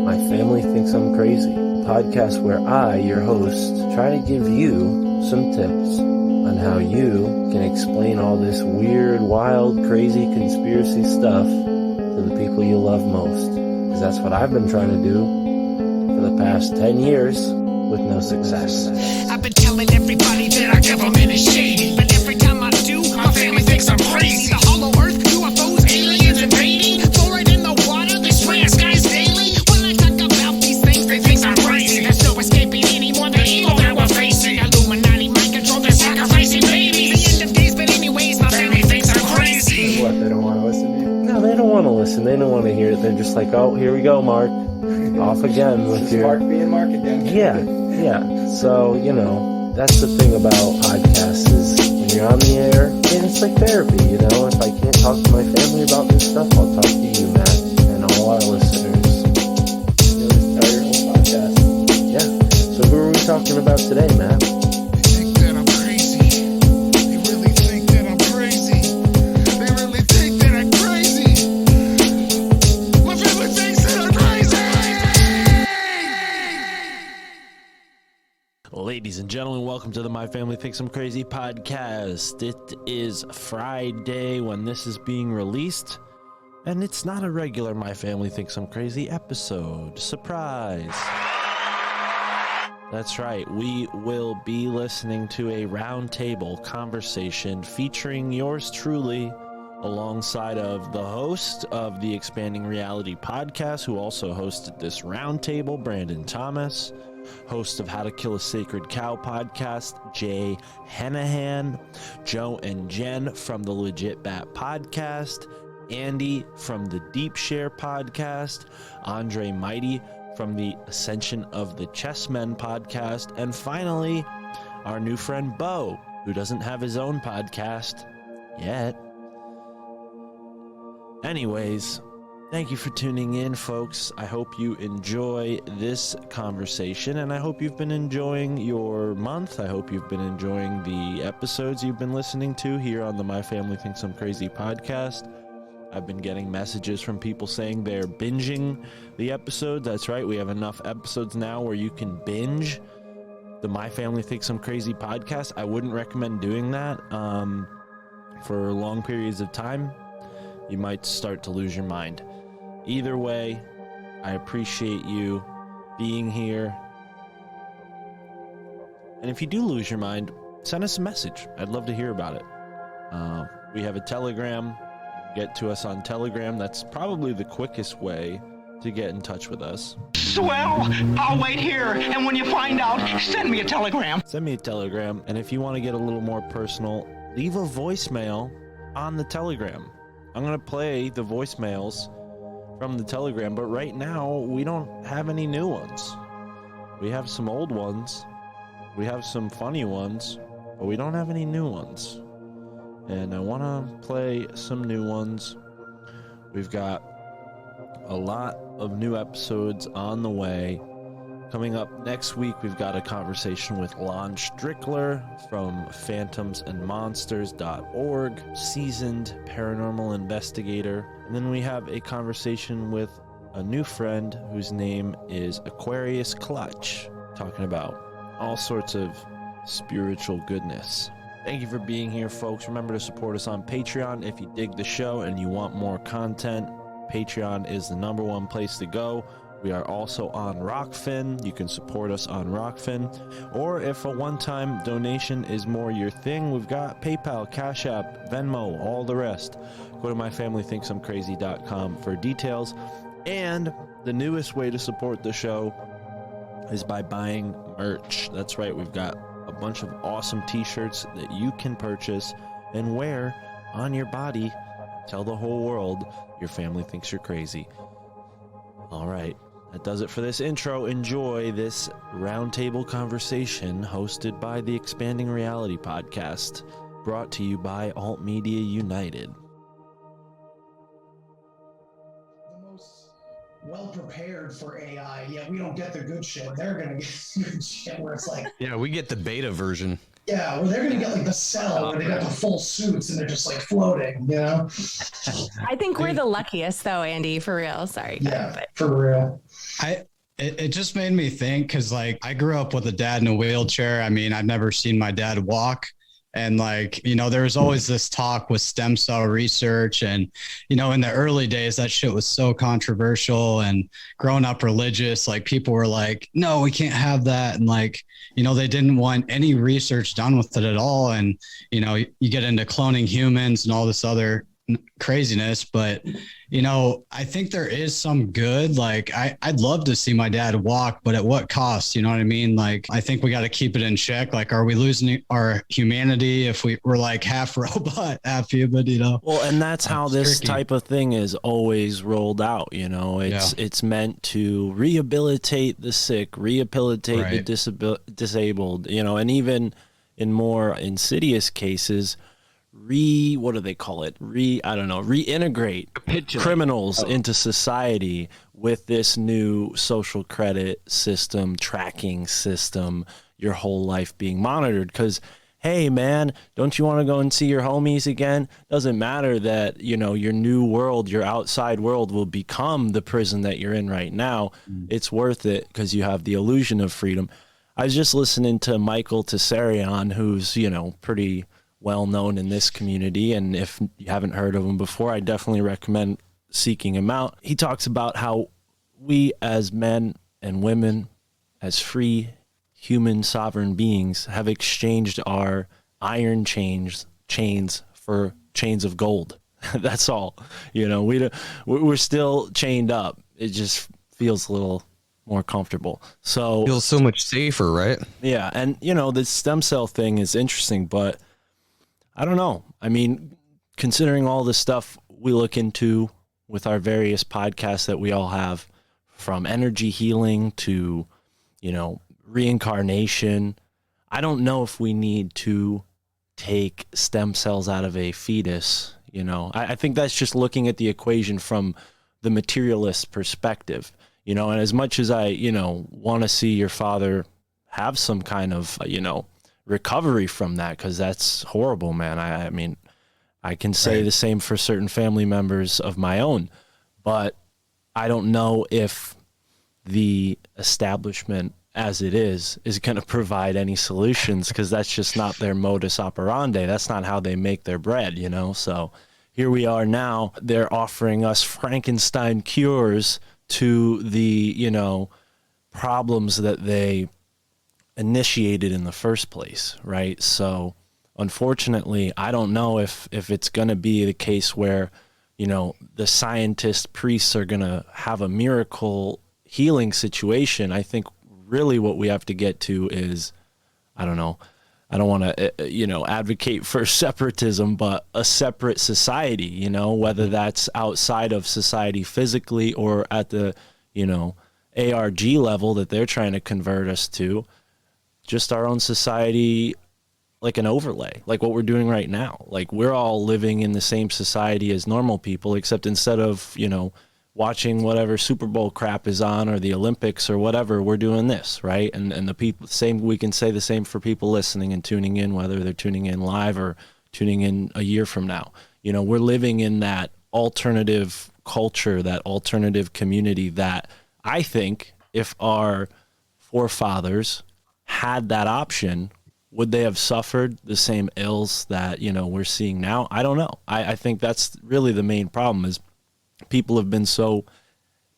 My Family Thinks I'm Crazy, a podcast where I, your host, try to give you some tips on how you can explain all this weird, wild, crazy conspiracy stuff to the people you love most. Because that's what I've been trying to do for the past 10 years with no success. I've been telling everybody that our government is shady, but every time I do, my family thinks I'm crazy. The hollow earth, UFOs, aliens invading, fluoride in the water, they spray our skies daily. When I talk about these things, they think I'm crazy. There's no escaping anymore the evil that we're facing. Illuminati, mind control, they're sacrificing babies. The end of days, but anyways, my family thinks I'm crazy. What, they don't want to listen to you? No, they don't want to listen. They don't want to hear it. They're just like, oh, here we go, Mark. Off again with your... Mark being Mark again. Yeah. So, you know, that's the thing about podcasts is when you're on the air, and it's like therapy, you know? If I can't talk to my family about this stuff, I'll talk to you, Matt, and all our listeners. You always start your own podcast. Yeah. So who are we talking about today, Matt? They think that I'm crazy. They really think that I'm crazy. They really think that I'm crazy. My family thinks that I'm crazy. Ladies and gentlemen, welcome to the My Family Thinks I'm Crazy podcast. It is Friday when this is being released, and it's not a regular My Family Thinks I'm Crazy episode. Surprise! That's right, we will be listening to a roundtable conversation featuring yours truly alongside of the host of the Expanding Reality podcast, who also hosted this roundtable, Brandon Thomas, host of How to Kill a Sacred Cow podcast, Jay Henehan, Joe and Jen from the Legit Bat podcast, Andy from the Deep Share podcast, Andre Mytty from the Ascension of the Chessmen podcast, and finally, our new friend Bo, who doesn't have his own podcast yet. Anyways, thank you for tuning in, folks. I hope you enjoy this conversation, and I hope you've been enjoying your month. I hope you've been enjoying the episodes you've been listening to here on the My Family Thinks I'm Crazy podcast. I've been getting messages from people saying they're binging the episodes. That's right, we have enough episodes now where you can binge the My Family Thinks I'm Crazy podcast. I wouldn't recommend doing that for long periods of time. You might start to lose your mind. Either way, I appreciate you being here. And if you do lose your mind, send us a message. I'd love to hear about it. We have a Telegram. Get to us on Telegram. That's probably the quickest way to get in touch with us. Swell, I'll wait here, and when you find out, send me a telegram. Send me a Telegram. And if you want to get a little more personal, leave a voicemail on the Telegram. I'm going to play the voicemails from the Telegram, but right now we don't have any new ones. We have some old ones. We have some funny ones, but we don't have any new ones. And I want to play some new ones. We've got a lot of new episodes on the way. Coming up next week, we've got a conversation with Lon Strickler from phantomsandmonsters.org, seasoned paranormal investigator. And then we have a conversation with a new friend whose name is Aquarius Clutch, talking about all sorts of spiritual goodness. Thank you for being here, folks. Remember to support us on Patreon if you dig the show and you want more content. Patreon is the #1 place to go. We are also on Rockfin. You can support us on Rockfin. Or if a one-time donation is more your thing, we've got PayPal, Cash App, Venmo, all the rest. Go to myfamilythinksimcrazy.com for details. And the newest way to support the show is by buying merch. That's right, we've got a bunch of awesome t-shirts that you can purchase and wear on your body. Tell the whole world your family thinks you're crazy. All right, that does it for this intro. Enjoy this roundtable conversation hosted by the Expanding Reality podcast, brought to you by Alt Media United. The most well prepared for AI, yet we don't get the good shit. They're gonna get the good shit where it's like, Yeah, we get the beta version. Yeah, where they're gonna get like the cell where they got the full suits and they're just like floating, you know? I think we're the luckiest though, Andy, for real. Sorry. Yeah, for real. It just made me think because like I grew up with a dad in a wheelchair. I mean, I've never seen my dad walk. And like, you know, there was always this talk with stem cell research. And, you know, in the early days, that shit was so controversial, and growing up religious, like people were like, no, we can't have that. And like, you know, they didn't want any research done with it at all. And, you know, you get into cloning humans and all this other craziness, but you know, I think there is some good. Like I'd love to see my dad walk, but at what cost? You know what I mean? Like I think we got to keep it in check. Like, are we losing our humanity if we're like half robot, half human? You know? Well, and that's how this type of thing is always rolled out. You know, it's meant to rehabilitate the sick, rehabilitate the disabled. You know, and even in more insidious cases, what do they call it? Reintegrate criminals into society with this new social credit system, tracking system, your whole life being monitored. Because, hey, man, don't you want to go and see your homies again? Doesn't matter that, you know, your new world, your outside world will become the prison that you're in right now. It's worth it because you have the illusion of freedom. I was just listening to Michael Tessarion, who's, you know, pretty well known in this community, and if you haven't heard of him before, I definitely recommend seeking him out. He talks about how we as men and women, as free human sovereign beings, have exchanged our iron chains for chains of gold. That's all. You know, we're still chained up. It just feels a little more comfortable. So feels so much safer, right? Yeah, and you know, the stem cell thing is interesting, but I don't know. I mean, considering all the stuff we look into with our various podcasts that we all have, from energy healing to, you know, reincarnation, I don't know if we need to take stem cells out of a fetus. You know, I think that's just looking at the equation from the materialist perspective, you know, and as much as I, you know, want to see your father have some kind of, you know, recovery from that, because that's horrible, man. I mean, I can say the same for certain family members of my own, but I don't know if the establishment as it is going to provide any solutions, because that's just not their modus operandi. That's not how they make their bread, you know? So here we are now. They're offering us Frankenstein cures to the, you know, problems that they initiated in the first place, right? So unfortunately, I don't know if it's going to be the case where, you know, the scientist priests are going to have a miracle healing situation. I think really what we have to get to is, I don't know, I don't want to, you know, advocate for separatism, but a separate society, you know, whether that's outside of society physically or at the, you know, ARG level that they're trying to convert us to. Just our own society, like an overlay, like what we're doing right now. Like we're all living in the same society as normal people, except instead of, you know, watching whatever Super Bowl crap is on or the Olympics or whatever, we're doing this, right? And the people, same, we can say the same for people listening and tuning in, whether they're tuning in live or tuning in a year from now. You know, we're living in that alternative culture, that alternative community that I think if our forefathers had that option, would they have suffered the same ills that, you know, we're seeing now? I don't know. I think that's really the main problem, is people have been so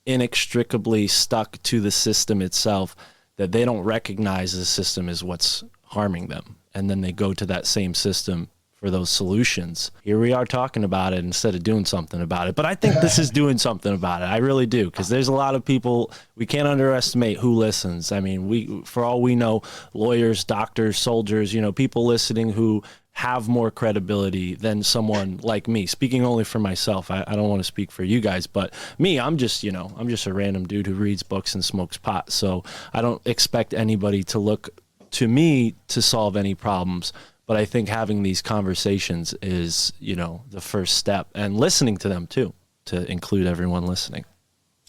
inextricably stuck to the system itself that they don't recognize the system is what's harming them. And then they go to that same system for those solutions. Here we are talking about it instead of doing something about it. But I think this is doing something about it. I really do, because there's a lot of people, we can't underestimate who listens. I mean, we, for all we know, lawyers, doctors, soldiers, you know, people listening who have more credibility than someone like me. Speaking only for myself, I don't want to speak for you guys, but me, I'm just, you know, I'm just a random dude who reads books and smokes pot. So I don't expect anybody to look to me to solve any problems. But I think having these conversations is, you know, the first step, and listening to them too, to include everyone listening.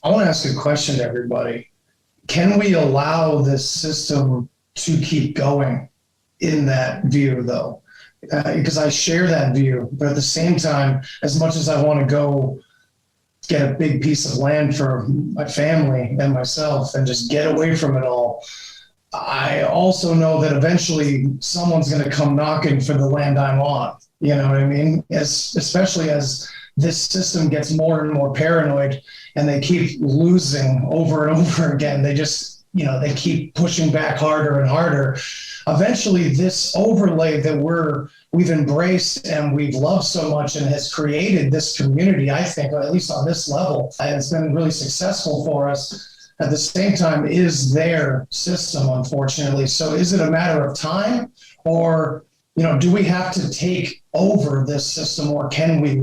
I want to ask a question to everybody. Can we allow this system to keep going? in that view, though, because I share that view. But at the same time, as much as I want to go get a big piece of land for my family and myself and just get away from it all, I also know that eventually someone's going to come knocking for the land I'm on. You know what I mean? Especially as this system gets more and more paranoid and they keep losing over and over again. They just, they keep pushing back harder and harder. Eventually, this overlay that we've embraced and we've loved so much and has created this community, I think, or at least on this level, and it's been really successful for us, at the same time is their system, unfortunately. So is it a matter of time, or do we have to take over this system, or can we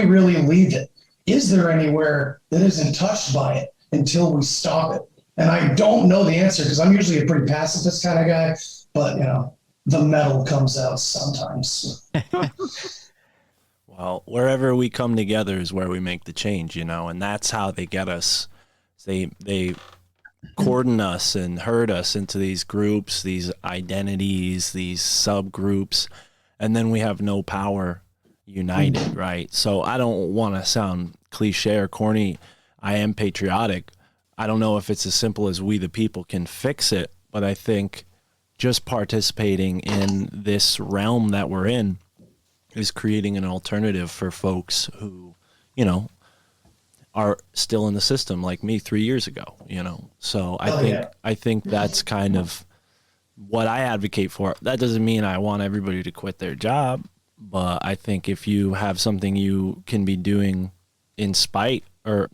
really leave it? Is there anywhere that isn't touched by it until we stop it? And I don't know the answer because I'm usually a pretty pacifist kind of guy, but the metal comes out sometimes. Well, wherever we come together is where we make the change, and that's how they get us. They cordon us and herd us into these groups, these identities, these subgroups, and then we have no power united, right? So I don't want to sound cliche or corny. I am patriotic. I don't know if it's as simple as we the people can fix it, but I think just participating in this realm that we're in is creating an alternative for folks who, are still in the system like me 3 years ago, So I think that's kind of what I advocate for. That doesn't mean I want everybody to quit their job, but I think if you have something you can be doing in spite or,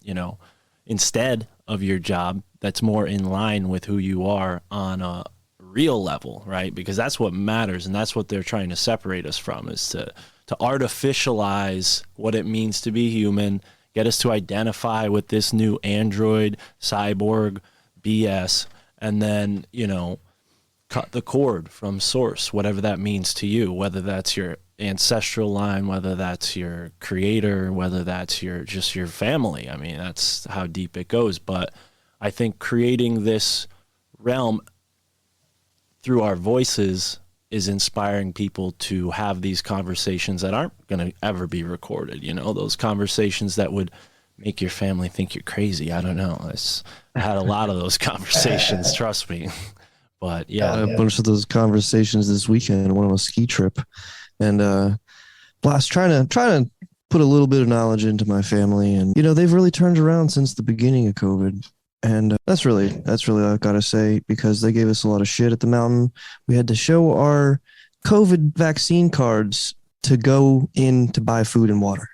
instead of your job that's more in line with who you are on a real level, right? Because that's what matters, and that's what they're trying to separate us from, is to artificialize what it means to be human, get us to identify with this new android, cyborg BS, and then, cut the cord from source, whatever that means to you, whether that's your ancestral line, whether that's your creator, whether that's just your family. I mean, that's how deep it goes. But I think creating this realm through our voices is inspiring people to have these conversations that aren't going to ever be recorded. Those conversations that would make your family think you're crazy. I don't know. I had a lot of those conversations, trust me. But yeah, I had a bunch of those conversations this weekend. I went on a ski trip, and blast trying to put a little bit of knowledge into my family, and they've really turned around since the beginning of COVID. And that's really all I've got to say, because they gave us a lot of shit at the mountain. We had to show our COVID vaccine cards to go in to buy food and water.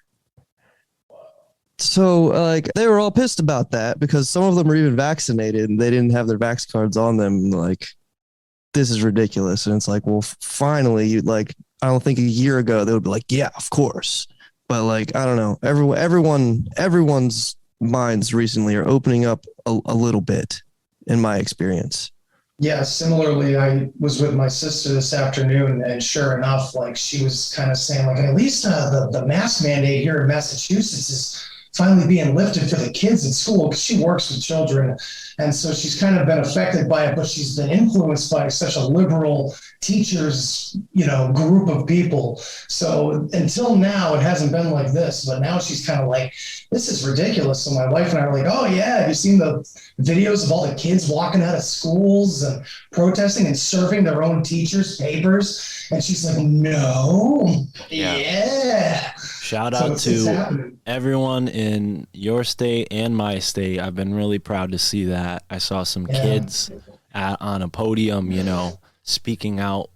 So they were all pissed about that because some of them were even vaccinated and they didn't have their vax cards on them. Like, this is ridiculous. And it's like, well, finally, I don't think a year ago they would be like, yeah, of course. But I don't know. Everyone's minds recently are opening up a little bit, in my experience. Yeah, similarly, I was with my sister this afternoon, and sure enough, she was kind of saying, at least the mask mandate here in Massachusetts is finally being lifted for the kids at school, because she works with children. And so she's kind of been affected by it, but she's been influenced by such a liberal teachers, group of people. So until now, it hasn't been like this, but now she's kind of like, this is ridiculous. So my wife and I were like, oh yeah, have you seen the videos of all the kids walking out of schools and protesting and serving their own teachers papers? And she's like, no, yeah. Shout out to everyone in your state and my state. I've been really proud to see that. I saw some kids on a podium, speaking out.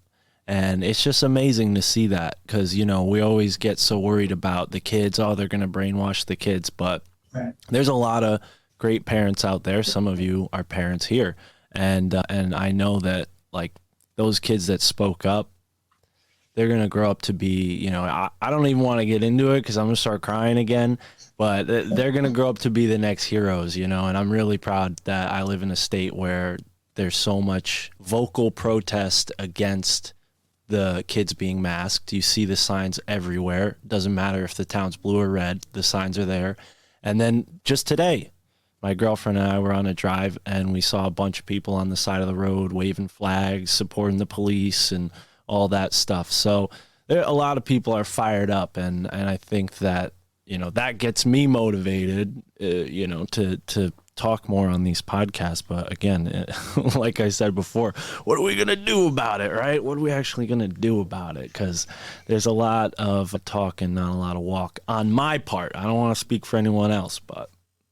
And it's just amazing to see that because, we always get so worried about the kids. Oh, they're going to brainwash the kids. But there's a lot of great parents out there. Some of you are parents here. And I know that, those kids that spoke up, they're going to grow up to be, I don't even want to get into it because I'm going to start crying again, but they're going to grow up to be the next heroes, and I'm really proud that I live in a state where there's so much vocal protest against the kids being masked. You see the signs everywhere. Doesn't matter if the town's blue or red, the signs are there. And then just today, my girlfriend and I were on a drive and we saw a bunch of people on the side of the road waving flags, supporting the police and all that stuff. So a lot of people are fired up, and I think that, that gets me motivated, to talk more on these podcasts. But again, like I said before, what are we going to do about it, right? What are we actually going to do about it? Because there's a lot of talk and not a lot of walk on my part. I don't want to speak for anyone else, but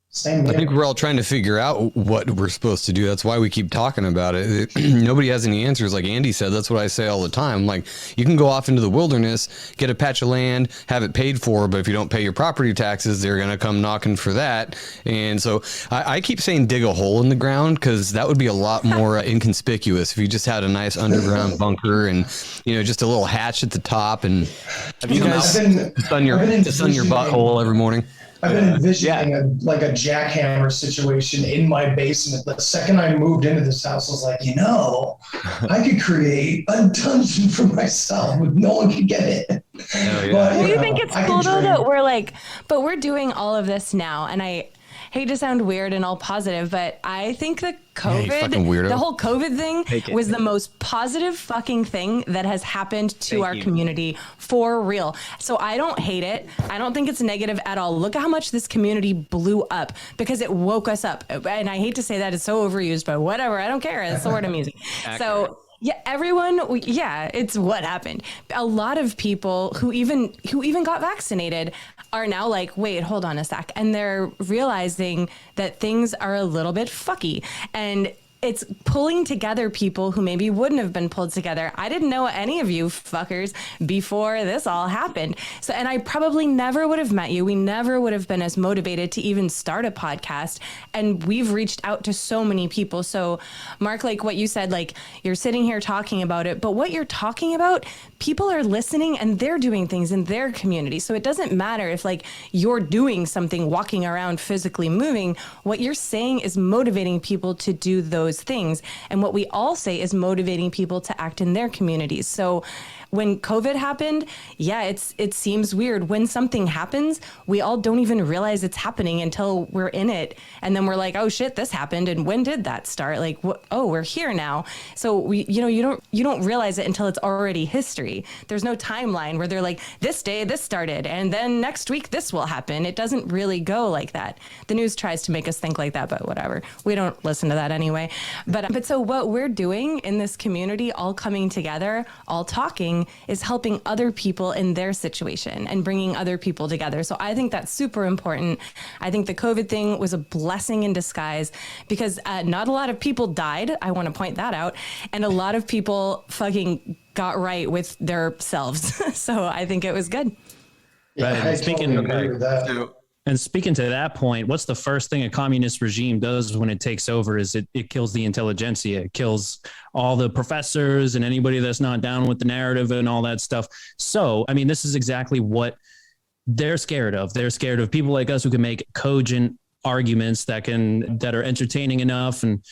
Same I here. think we're all trying to figure out what we're supposed to do. That's why we keep talking about it. Nobody has any answers. Like Andy said, that's what I say all the time. Like, you can go off into the wilderness, get a patch of land, have it paid for, but if you don't pay your property taxes, they're going to come knocking for that. And so I keep saying dig a hole in the ground, because that would be a lot more inconspicuous if you just had a nice underground bunker and, just a little hatch at the top, and have you guys to sun your butthole every morning. I've been envisioning a jackhammer situation in my basement. The second I moved into this house, I was like, I could create a dungeon for myself, but no one could get it. Yeah. Well, you think it's cool though that we're doing all of this now, and I hate to sound weird and all positive, but I think that the whole COVID thing was the most positive fucking thing that has happened to our community, for real. So I don't hate it. I don't think it's negative at all. Look at how much this community blew up because it woke us up. And I hate to say that, it's so overused, but whatever. I don't care. That's the word I'm using. So yeah, it's what happened. A lot of people who even got vaccinated are now like, wait, hold on a sec. And they're realizing that things are a little bit fucky. And it's pulling together people who maybe wouldn't have been pulled together. I didn't know any of you fuckers before this all happened. So, and I probably never would have met you. We never would have been as motivated to even start a podcast. And we've reached out to so many people. So Mark, like what you said, like you're sitting here talking about it, but what you're talking about, people are listening and they're doing things in their community. So it doesn't matter if like you're doing something, walking around, physically moving. What you're saying is motivating people to do those things. And what we all say is motivating people to act in their communities. So when COVID happened, it seems weird. When something happens, we all don't even realize it's happening until we're in it. And then we're like, oh shit, this happened. And when did that start? Like, we're here now. So you don't realize it until it's already history. There's no timeline where they're like, this day this started, and then next week this will happen. It doesn't really go like that. The news tries to make us think like that, but whatever. We don't listen to that anyway. But so what we're doing in this community, all coming together, all talking, is helping other people in their situation and bringing other people together. So I think that's super important. I think the COVID thing was a blessing in disguise because not a lot of people died. I want to point that out. And a lot of people fucking got right with their selves. So I think it was good. Yeah, Right. I Speaking- totally agree with that. And speaking to that point, what's the first thing a communist regime does when it takes over is it kills the intelligentsia. It kills all the professors and anybody that's not down with the narrative and all that stuff. So, I mean, this is exactly what they're scared of. They're scared of people like us who can make cogent arguments that are entertaining enough and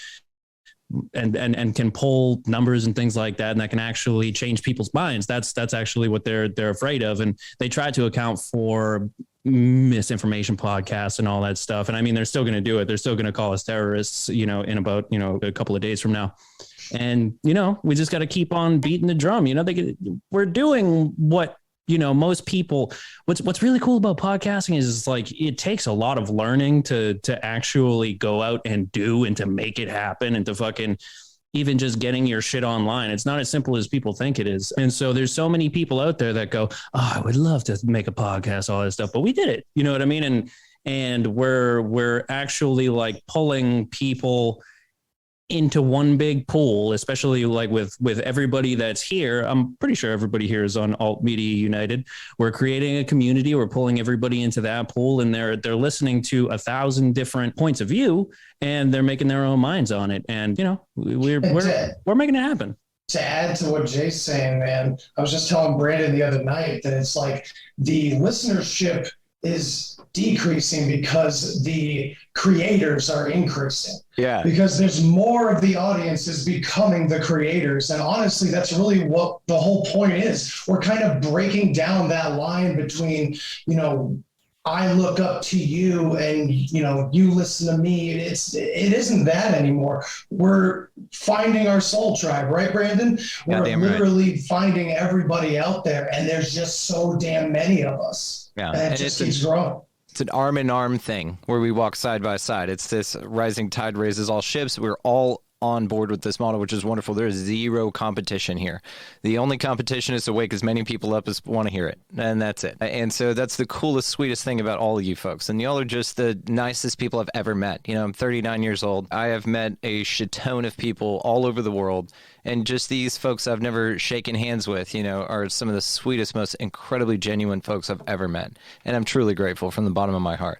can pull numbers and things like that, and that can actually change people's minds. That's actually what they're afraid of. And they try to account for misinformation podcasts and all that stuff. And I mean, they're still going to do it. They're still going to call us terrorists, in about, a couple of days from now. And, we just got to keep on beating the drum. We're doing what, most people, what's really cool about podcasting is like, it takes a lot of learning to actually go out and do and to make it happen and to fucking even just getting your shit online. It's not as simple as people think it is. And so there's so many people out there that go, oh, I would love to make a podcast, all that stuff, but we did it. You know what I mean? And we're actually like pulling people into one big pool, especially like with everybody that's here. I'm pretty sure everybody here is on Alt Media United. We're creating a community. We're pulling everybody into that pool, and they're listening to 1,000 different points of view, and they're making their own minds on it. And we're making it happen. To add to what Jay's saying, man, I was just telling Brandon the other night that it's like the listenership is decreasing because the creators are increasing. Yeah. Because there's more of the audience is becoming the creators. And honestly, that's really what the whole point is. We're kind of breaking down that line between, I look up to you and, you listen to me. It isn't that anymore. We're finding our soul tribe, right, Brandon? We're literally finding everybody out there, and there's just so damn many of us. Yeah. And it just keeps growing. It's an arm in arm thing where we walk side by side. It's this rising tide raises all ships. We're all on board with this model, which is wonderful. There's zero competition here. The only competition is to wake as many people up as want to hear it, and that's it. And so that's the coolest, sweetest thing about all of you folks. And y'all are just the nicest people I've ever met. I'm 39 years old. I have met a shit ton of people all over the world, and just these folks I've never shaken hands with, are some of the sweetest, most incredibly genuine folks I've ever met. And I'm truly grateful from the bottom of my heart.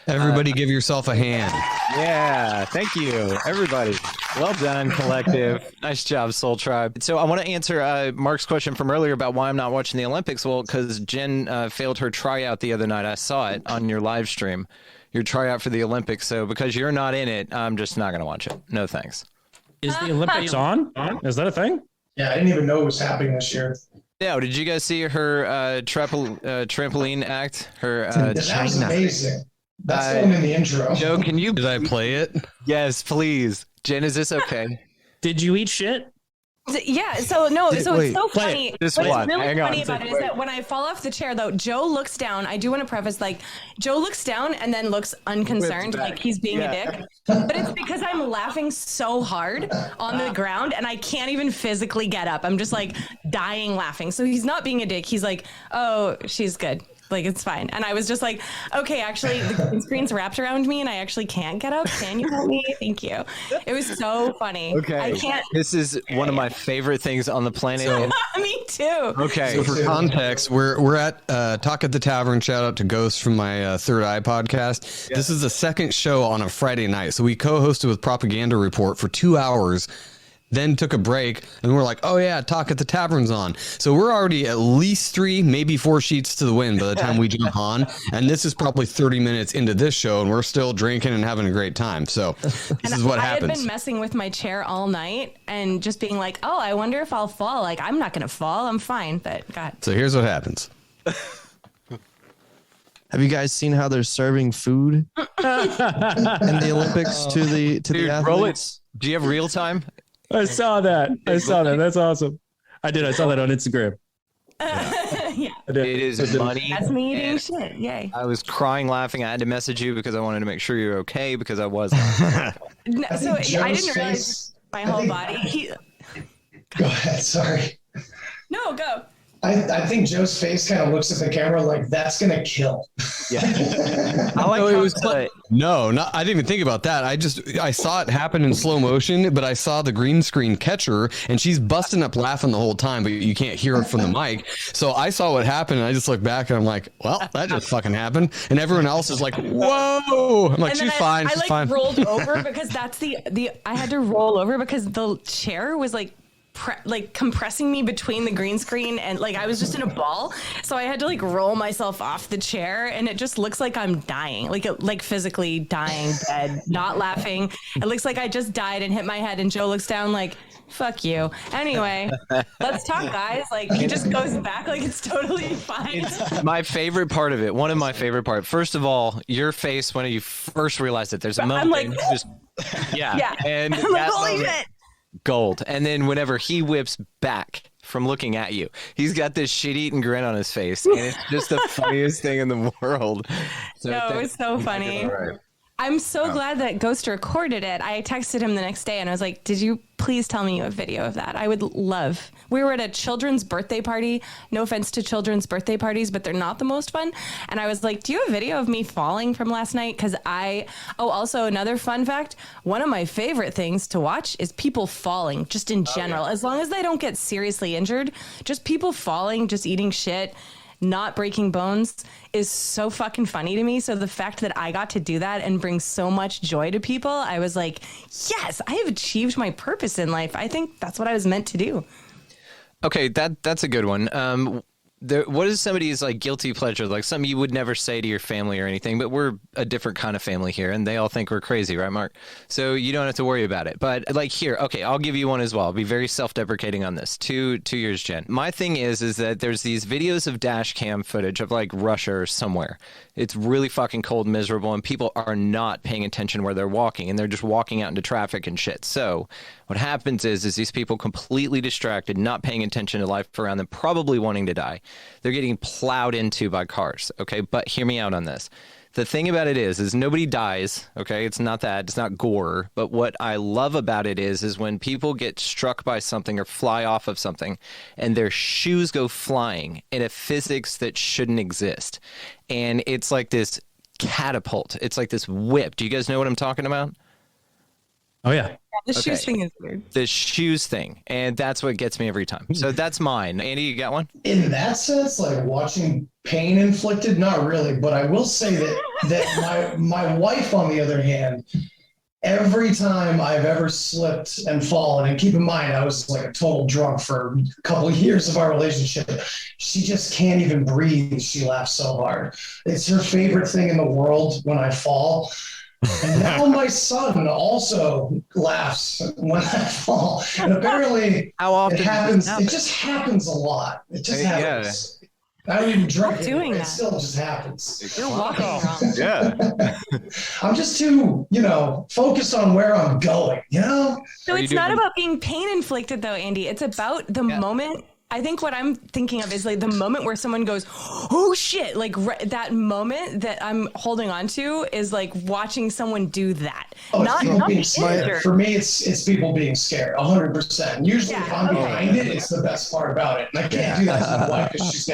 Everybody give yourself a hand. Yeah, thank you, everybody. Well done, collective. Nice job, Soul Tribe. So I want to answer Mark's question from earlier about why I'm not watching the Olympics. Well, because Jen failed her tryout the other night. I saw it on your live stream, your tryout for the Olympics. So because you're not in it, I'm just not going to watch it. No thanks. Is the Olympics on? Is that a thing? Yeah, I didn't even know it was happening this year. Yeah, did you guys see her trampoline act? That was amazing. That's going in the intro. Joe, did I play it? Yes, please. Jen, is this okay? Did you eat shit? Yeah, it's so funny. What's really funny about it is that when I fall off the chair, though, Joe looks down. I do want to preface, Joe looks down and then looks unconcerned, like he's being a dick. But it's because I'm laughing so hard on the ground and I can't even physically get up. I'm just dying laughing. So he's not being a dick. He's like, oh, she's good. It's fine. And I was just like, okay, actually, the green screen's wrapped around me and I actually can't get up. Can you help me? Thank you. It was so funny. Okay. I can't. This is one of my favorite things on the planet. Me too. Okay. So for context, we're at Talk at the Tavern. Shout out to Ghost from my Third Eye podcast. Yeah. This is the second show on a Friday night. So we co-hosted with Propaganda Report for 2 hours. Then took a break and we're like, oh yeah, Talk at the Tavern's on. So we're already at least 3, maybe 4 sheets to the wind by the time we jump on. And this is probably 30 minutes into this show and we're still drinking and having a great time. So this is what happens. I had been messing with my chair all night and just being like, oh, I wonder if I'll fall. I'm not going to fall. I'm fine. But God. So here's what happens. Have you guys seen how they're serving food in the Olympics to the athletes? Roll it. Do you have real time? I saw that. That's awesome. I did. I saw that on Instagram. Yeah. It is money. That's me eating shit. Yay. I was crying laughing. I had to message you because I wanted to make sure you're okay because I wasn't. No, so I didn't realize my whole body. Go ahead. Sorry. No, go. I think Joe's face kind of looks at the camera like that's gonna kill. Yeah. I didn't even think about that. I saw it happen in slow motion, but I saw the green screen catch her and she's busting up laughing the whole time, but you can't hear it from the mic. So I saw what happened and I just looked back and I'm like, well, that just fucking happened. And everyone else is like, whoa. I'm like, she's fine. She's fine. I rolled over because that's I had to roll over because the chair was compressing me between the green screen and I was just in a ball, so I had to roll myself off the chair and it just looks like I'm dying, physically dying, dead, not laughing. It looks like I just died and hit my head and Joe looks down like, fuck you. Anyway, let's talk, guys. He just goes back it's totally fine. My favorite part of it, one of my favorite parts, first of all, your face when you first realized that there's a moment yeah. And I'm like, holy shit. Gold. And then whenever he whips back from looking at you, he's got this shit-eating grin on his face, and it's just the funniest thing in the world. So no, it was so funny. Right. I'm so glad that Ghost recorded it. I texted him the next day and I was like, did you please tell me you have video of that? I would love. We were at a children's birthday party. No offense to children's birthday parties, but they're not the most fun. And I was like, do you have video of me falling from last night? Because also another fun fact, one of my favorite things to watch is people falling just in general. As long as they don't get seriously injured, just people falling, just eating shit, not breaking bones is so fucking funny to me. So the fact that I got to do that and bring so much joy to people, I was like, yes, I have achieved my purpose in life. I think that's what I was meant to do. Okay, that's a good one. what is somebody's like guilty pleasure, like something you would never say to your family or anything, but we're a different kind of family here and they all think we're crazy, right, Mark? So you don't have to worry about it. But like here, okay, I'll give you one as well. I'll be very self-deprecating on this. Two years, Jen. My thing is that there's these videos of dash cam footage of like Russia or somewhere. It's really fucking cold and miserable and people are not paying attention where they're walking and they're just walking out into traffic and shit. So what happens is these people completely distracted, not paying attention to life around them, probably wanting to die. They're getting plowed into by cars, okay? But hear me out on this. The thing about it is nobody dies, okay? It's not that. It's not gore. But what I love about it is when people get struck by something or fly off of something and their shoes go flying in a physics that shouldn't exist. And it's like this catapult. It's like this whip. Do you guys know what I'm talking about? Oh, yeah. The shoes thing is weird. The shoes thing. And that's what gets me every time. So that's mine. Andy, you got one? In that sense, like watching pain inflicted, not really. But I will say that my wife, on the other hand, every time I've ever slipped and fallen, and keep in mind, I was like a total drunk for a couple of years of our relationship, she just can't even breathe. She laughs so hard. It's her favorite thing in the world when I fall. And now my son also laughs when I fall. And apparently how often it happens. It just happens a lot. It just happens. I don't even drink it. It still just happens. You're walking wrong. Yeah. I'm just too, focused on where I'm going, So it's not about being pain inflicted though, Andy. It's about the moment. I think what I'm thinking of is like the moment where someone goes, oh shit, like that moment that I'm holding on to is like watching someone do that. Oh, not being scared. For me, it's people being scared, 100%. Usually if I'm behind it, it's the best part about it. And I can't do that to my wife because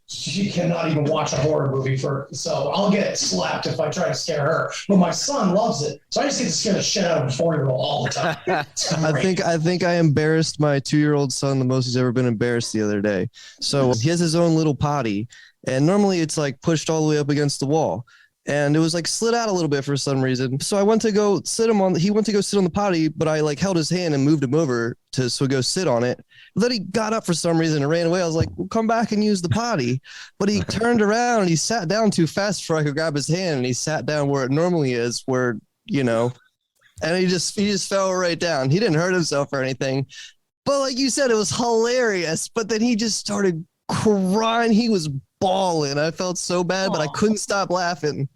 she cannot even watch a horror movie so I'll get slapped if I try to scare her. But my son loves it. So I just get to scare the shit out of a 4-year-old all the time. I think I embarrassed my 2-year-old son the most he's ever been embarrassed the other day. So he has his own little potty, and normally it's like pushed all the way up against the wall. And it was like slid out a little bit for some reason. So I went to go sit him on. He went to go sit on the potty, but I like held his hand and moved him over so go sit on it. But then he got up for some reason and ran away. I was like, well, come back and use the potty. But he turned around and he sat down too fast before I could grab his hand. And he sat down where it normally is, and he just fell right down. He didn't hurt himself or anything. But like you said, it was hilarious. But then he just started crying. He was bawling. I felt so bad, but I couldn't stop laughing.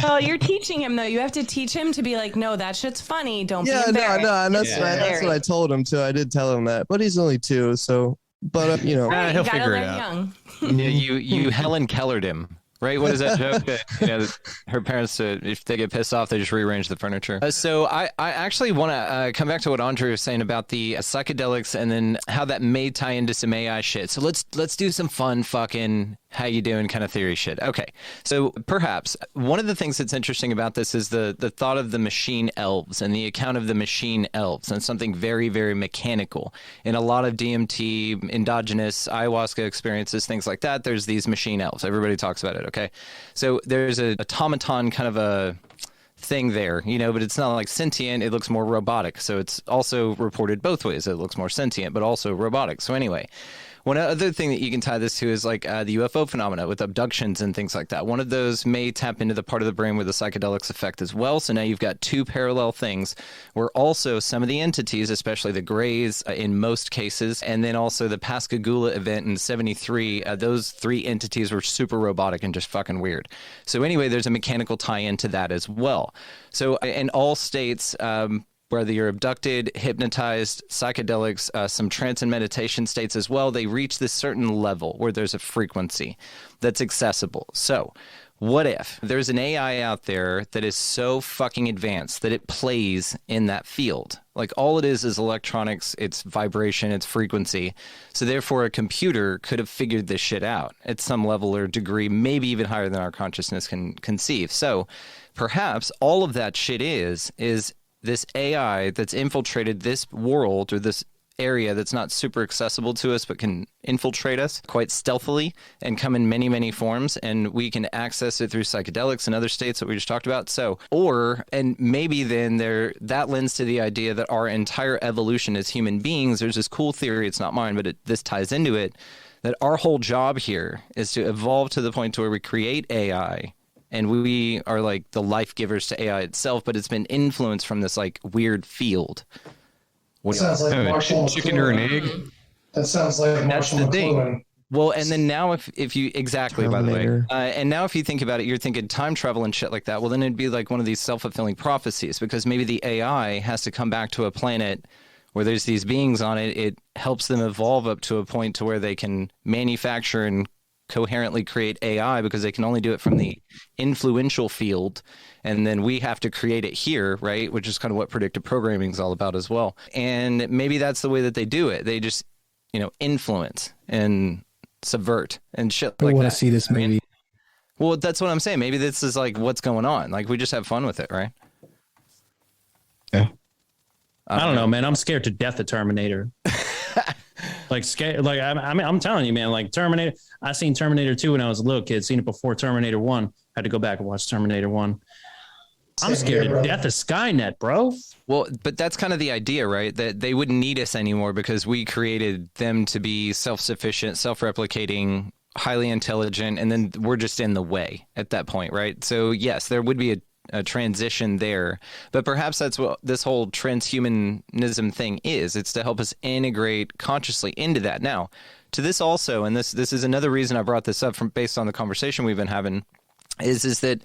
Well, you're teaching him though. You have to teach him to be like, no, that shit's funny. Don't be embarrassed. No, and that's what I told him too. I did tell him that, but he's only 2, so. But he'll figure it out. You Helen Kellered him. Right? What is that joke? Her parents, if they get pissed off, they just rearrange the furniture. So I actually want to come back to what Andre was saying about the psychedelics and then how that may tie into some AI shit. So let's do some fun fucking how you doing kind of theory shit. Okay. So perhaps one of the things that's interesting about this is the thought of the machine elves and the account of the machine elves and something very, very mechanical. In a lot of DMT, endogenous ayahuasca experiences, things like that, there's these machine elves. Everybody talks about it. Okay. So there's an automaton kind of a thing there, but it's not like sentient. It looks more robotic. So it's also reported both ways. It looks more sentient, but also robotic. So anyway, one other thing that you can tie this to is like the UFO phenomena with abductions and things like that. One of those may tap into the part of the brain where the psychedelics affect as well. So now you've got two parallel things where also some of the entities, especially the Greys in most cases, and then also the Pascagoula event in 73, those 3 entities were super robotic and just fucking weird. So anyway, there's a mechanical tie-in to that as well. So in all states, whether you're abducted, hypnotized, psychedelics, some trance and meditation states as well, they reach this certain level where there's a frequency that's accessible. So what if there's an AI out there that is so fucking advanced that it plays in that field? Like all it is electronics, it's vibration, it's frequency. So therefore a computer could have figured this shit out at some level or degree, maybe even higher than our consciousness can conceive. So perhaps all of that shit is this AI that's infiltrated this world or this area that's not super accessible to us but can infiltrate us quite stealthily and come in many, many forms, and we can access it through psychedelics and other states that we just talked about. So, and maybe then that lends to the idea that our entire evolution as human beings, there's this cool theory, it's not mine, but this ties into it, that our whole job here is to evolve to the point to where we create AI, and we are like the life givers to AI itself, but it's been influenced from this like weird field. What sounds like Marshall chicken or an egg? That sounds like Marshall McLuhan. Well, and then now if you exactly, Terminator. By the way, and now if you think about it, you're thinking time travel and shit like that. Well, then it'd be like one of these self-fulfilling prophecies, because maybe the AI has to come back to a planet where there's these beings on it. It helps them evolve up to a point to where they can manufacture and coherently create AI, because they can only do it from the influential field. And then we have to create it here, right? Which is kind of what predictive programming is all about as well. And maybe that's the way that they do it. They just, influence and subvert and shit like that. I want to see this movie. Well, that's what I'm saying. Maybe this is like what's going on. Like, we just have fun with it, right? Yeah. I don't know, man. I'm scared to death of Terminator. Like, scared. Like, I'm telling you, man. Like, Terminator. I seen Terminator 2 when I was a little kid. Seen it before Terminator 1. Had to go back and watch Terminator 1. I'm scared to death of Skynet, bro. Well, but that's kind of the idea, right? That they wouldn't need us anymore because we created them to be self-sufficient, self-replicating, highly intelligent, and then we're just in the way at that point, right? So yes, there would be a transition there, but perhaps that's what this whole transhumanism thing is. It's to help us integrate consciously into that. Now, to this also, and this is another reason I brought this up based on the conversation we've been having, is that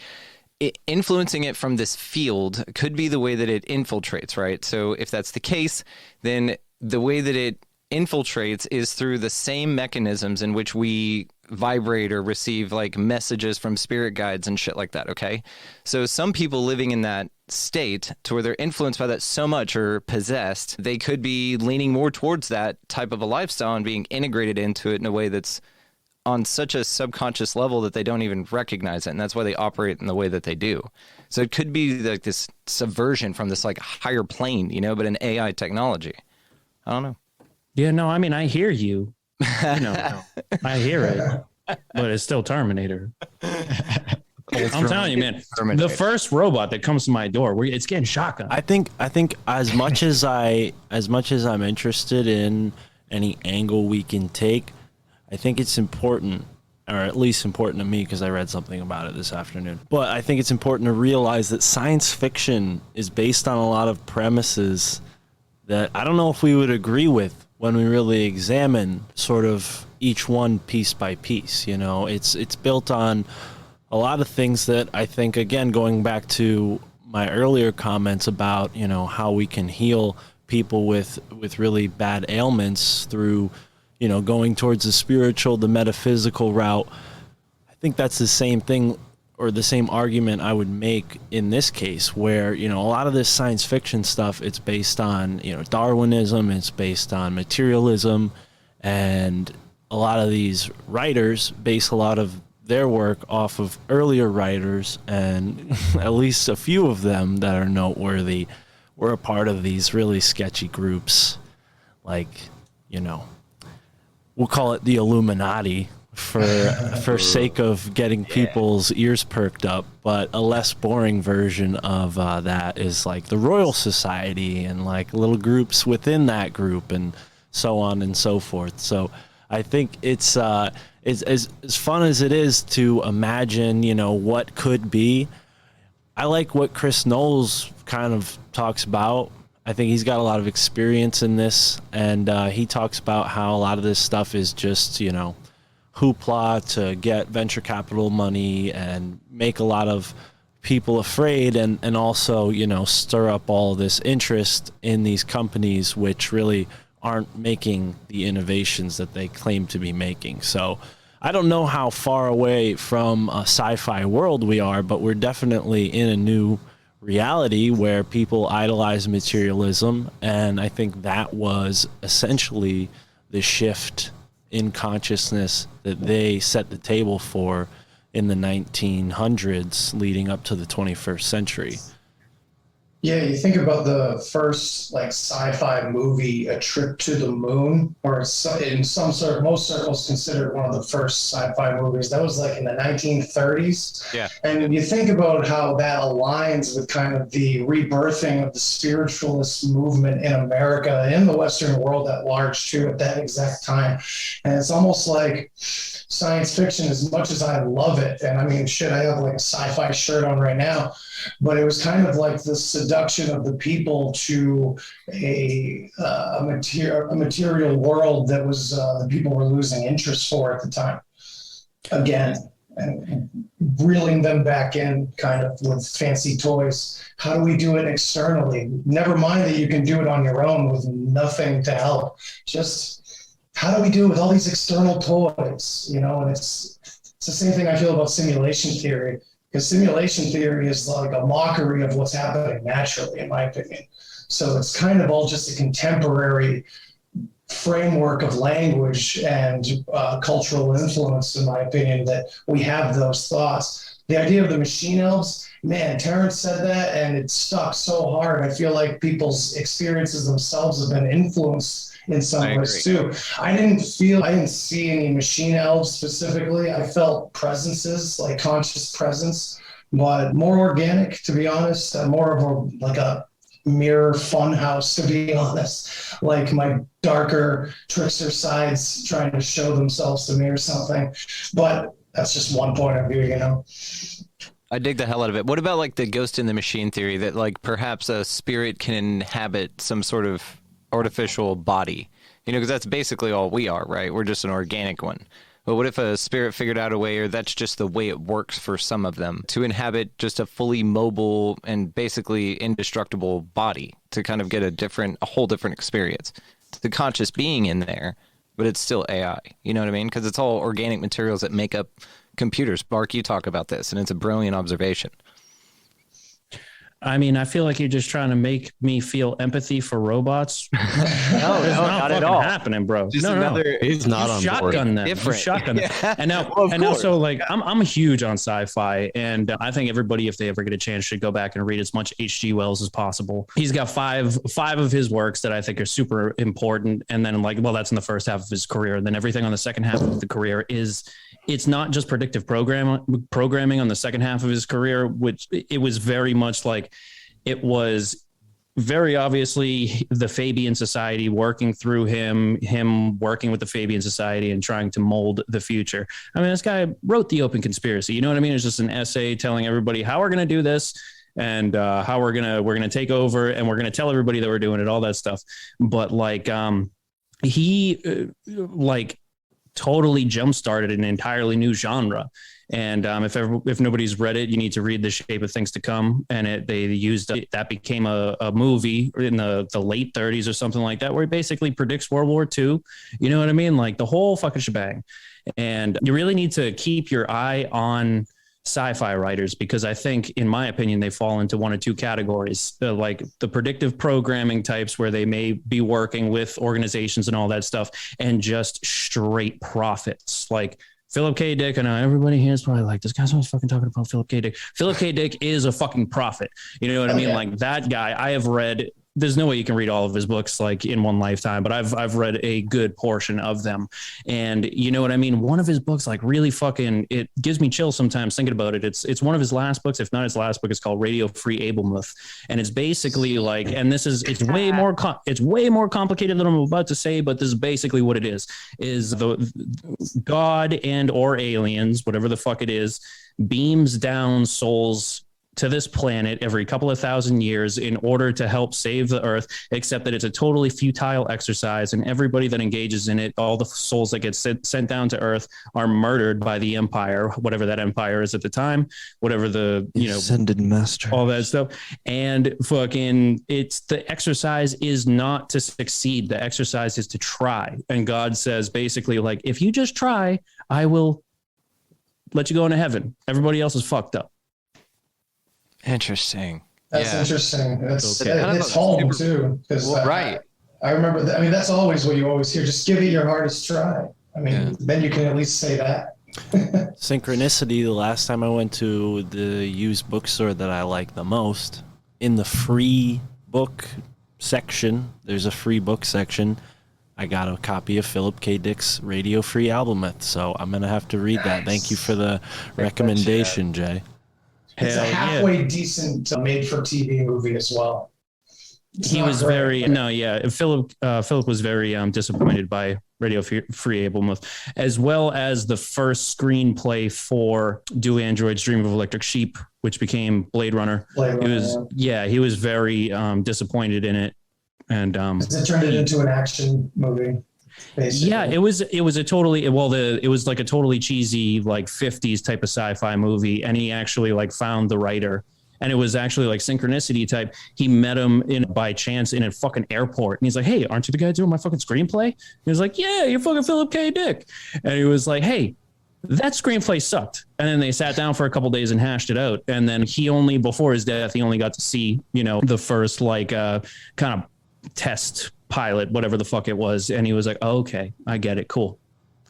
influencing it from this field could be the way that it infiltrates, right? So if that's the case, then the way that it infiltrates is through the same mechanisms in which we vibrate or receive like messages from spirit guides and shit like that, okay? So some people living in that state to where they're influenced by that so much or possessed, they could be leaning more towards that type of a lifestyle and being integrated into it in a way that's on such a subconscious level that they don't even recognize it. And that's why they operate in the way that they do. So it could be like this subversion from this like higher plane, but an AI technology. I don't know. Yeah, no, I mean, I hear you. I hear it, but it's still Terminator. I'm telling you, man, the first robot that comes to my door, it's getting shotgun. I think as much as I'm interested in any angle we can take, I think it's important, or at least important to me because I read something about it this afternoon. But I think it's important to realize that science fiction is based on a lot of premises that I don't know if we would agree with when we really examine sort of each one piece by piece. It's built on a lot of things that I think, again, going back to my earlier comments about, how we can heal people with really bad ailments through going towards the spiritual, the metaphysical route. I think that's the same thing, or the same argument I would make in this case, where, a lot of this science fiction stuff, it's based on, Darwinism, it's based on materialism, and a lot of these writers base a lot of their work off of earlier writers, and at least a few of them that are noteworthy were a part of these really sketchy groups, like, we'll call it the Illuminati for sake of getting people's ears perked up. But a less boring version of that is like the Royal Society and like little groups within that group and so on and so forth. So I think it's as fun as it is to imagine, what could be. I like what Chris Knowles kind of talks about. I think he's got a lot of experience in this, and he talks about how a lot of this stuff is just, hoopla to get venture capital money and make a lot of people afraid, and also, stir up all this interest in these companies which really aren't making the innovations that they claim to be making. So I don't know how far away from a sci-fi world we are, but we're definitely in a new reality where people idolize materialism, and I think that was essentially the shift in consciousness that they set the table for in the 1900s leading up to the 21st century. Yeah, you think about the first like sci-fi movie, A Trip to the Moon, or it's in most circles considered one of the first sci-fi movies. That was like in the 1930s. Yeah. And you think about how that aligns with kind of the rebirthing of the spiritualist movement in America, in the Western world at large too, at that exact time. And it's almost like science fiction, as much as I love it, and I mean, shit, I have like a sci-fi shirt on right now, but it was kind of like the seduction of the people to a material world that was the people were losing interest for at the time. Again, and reeling them back in kind of with fancy toys. How do we do it externally? Never mind that you can do it on your own with nothing to help. Just how do we do it with all these external toys? You know, and it's the same thing I feel about simulation theory, because simulation theory is like a mockery of what's happening naturally, in my opinion. So it's kind of all just a contemporary framework of language and cultural influence, in my opinion, that we have those thoughts. The idea of the machine elves, man, Terrence said that and it stuck so hard. I feel like people's experiences themselves have been influenced in some ways too. I didn't see any machine elves specifically. I felt presences, like conscious presence, but more organic, to be honest, more of a mirror fun house, to be honest, like my darker trickster sides trying to show themselves to me or something. But that's just one point of view, you know. I dig the hell out of it. What about like the ghost in the machine theory, that like perhaps a spirit can inhabit some sort of artificial body, you know, because that's basically all we are, right? We're just an organic one. But what if a spirit figured out a way, or that's just the way it works for some of them, to inhabit just a fully mobile and basically indestructible body, to kind of get a whole different experience? It's the conscious being in there, but it's still AI. You know what I mean? Because it's all organic materials that make up computers. Bark, you talk about this, and it's a brilliant observation. I mean, I feel like you're just trying to make me feel empathy for robots. No, not at all. Happening, bro. Just no. He's not on board. Shotgun them. Different. Shotgun them. Yeah. And now, so like, I'm huge on sci-fi, and I think everybody, if they ever get a chance, should go back and read as much H.G. Wells as possible. He's got five of his works that I think are super important, and then that's in the first half of his career, and then everything on the second half of the career it's not just predictive programming on the second half of his career, which it was very much like, it was very obviously the Fabian Society working through him working with the Fabian Society and trying to mold the future. I mean, this guy wrote The Open Conspiracy. You know what I mean? It's just an essay telling everybody how we're going to do this and how we're going to take over, and we're going to tell everybody that we're doing it, all that stuff. But he totally jump-started an entirely new genre. And if nobody's read it, you need to read The Shape of Things to Come. And that became a movie in the late 30s or something like that, where it basically predicts World War II. You know what I mean? Like the whole fucking shebang. And you really need to keep your eye on sci-fi writers, because I think, in my opinion, they fall into one or two categories, like the predictive programming types, where they may be working with organizations and all that stuff, and just straight profits. Like Philip K. Dick, I know everybody here is probably like, this guy's always fucking talking about Philip K. Dick. Philip K. Dick is a fucking prophet. You know what I mean? Yeah. Like that guy, I have read, there's no way you can read all of his books like in one lifetime, but I've read a good portion of them. And you know what I mean? One of his books, like really fucking, it gives me chills sometimes thinking about it. It's one of his last books. If not his last book, it's called Radio Free Abelmuth. And it's basically like, and it's way more complicated than I'm about to say, but this is basically what it is the God and or aliens, whatever the fuck it is, beams down souls to this planet every couple of thousand years in order to help save the earth, except that it's a totally futile exercise, and everybody that engages in it, all the souls that get sent down to earth, are murdered by the empire, whatever that empire is at the time, whatever the, ascended master, all that stuff. And fucking, the exercise is not to succeed. The exercise is to try. And God says basically, like, if you just try, I will let you go into heaven. Everybody else is fucked up. Interesting. That's interesting. It's home too, because right. I remember that. I mean, that's always what you always hear. Just give it your hardest try. I mean, then you can at least say that. Synchronicity. The last time I went to the used bookstore that I like the most, in the free book section, there's a free book section. I got a copy of Philip K. Dick's Radio Free Albumeth, so I'm going to have to read that. Thank you for the recommendation, Jay. It's a halfway decent made-for-TV movie as well. He was Philip was very disappointed by Radio Free Ablemuth, as well as the first screenplay for Do Androids Dream of Electric Sheep, which became Blade Runner. He was very disappointed in it, and it turned it into an action movie. Basically. Yeah, it was a totally it was like a totally cheesy like 50s type of sci-fi movie, and he actually like found the writer. And it was actually like synchronicity type. He met him by chance in a fucking airport. And he's like, hey, aren't you the guy doing my fucking screenplay? And he was like, yeah, you're fucking Philip K. Dick. And he was like, hey, that screenplay sucked. And then they sat down for a couple of days and hashed it out. And then before his death, he only got to see, the first like kind of test pilot, whatever the fuck it was. And he was like, oh, okay, I get it. Cool.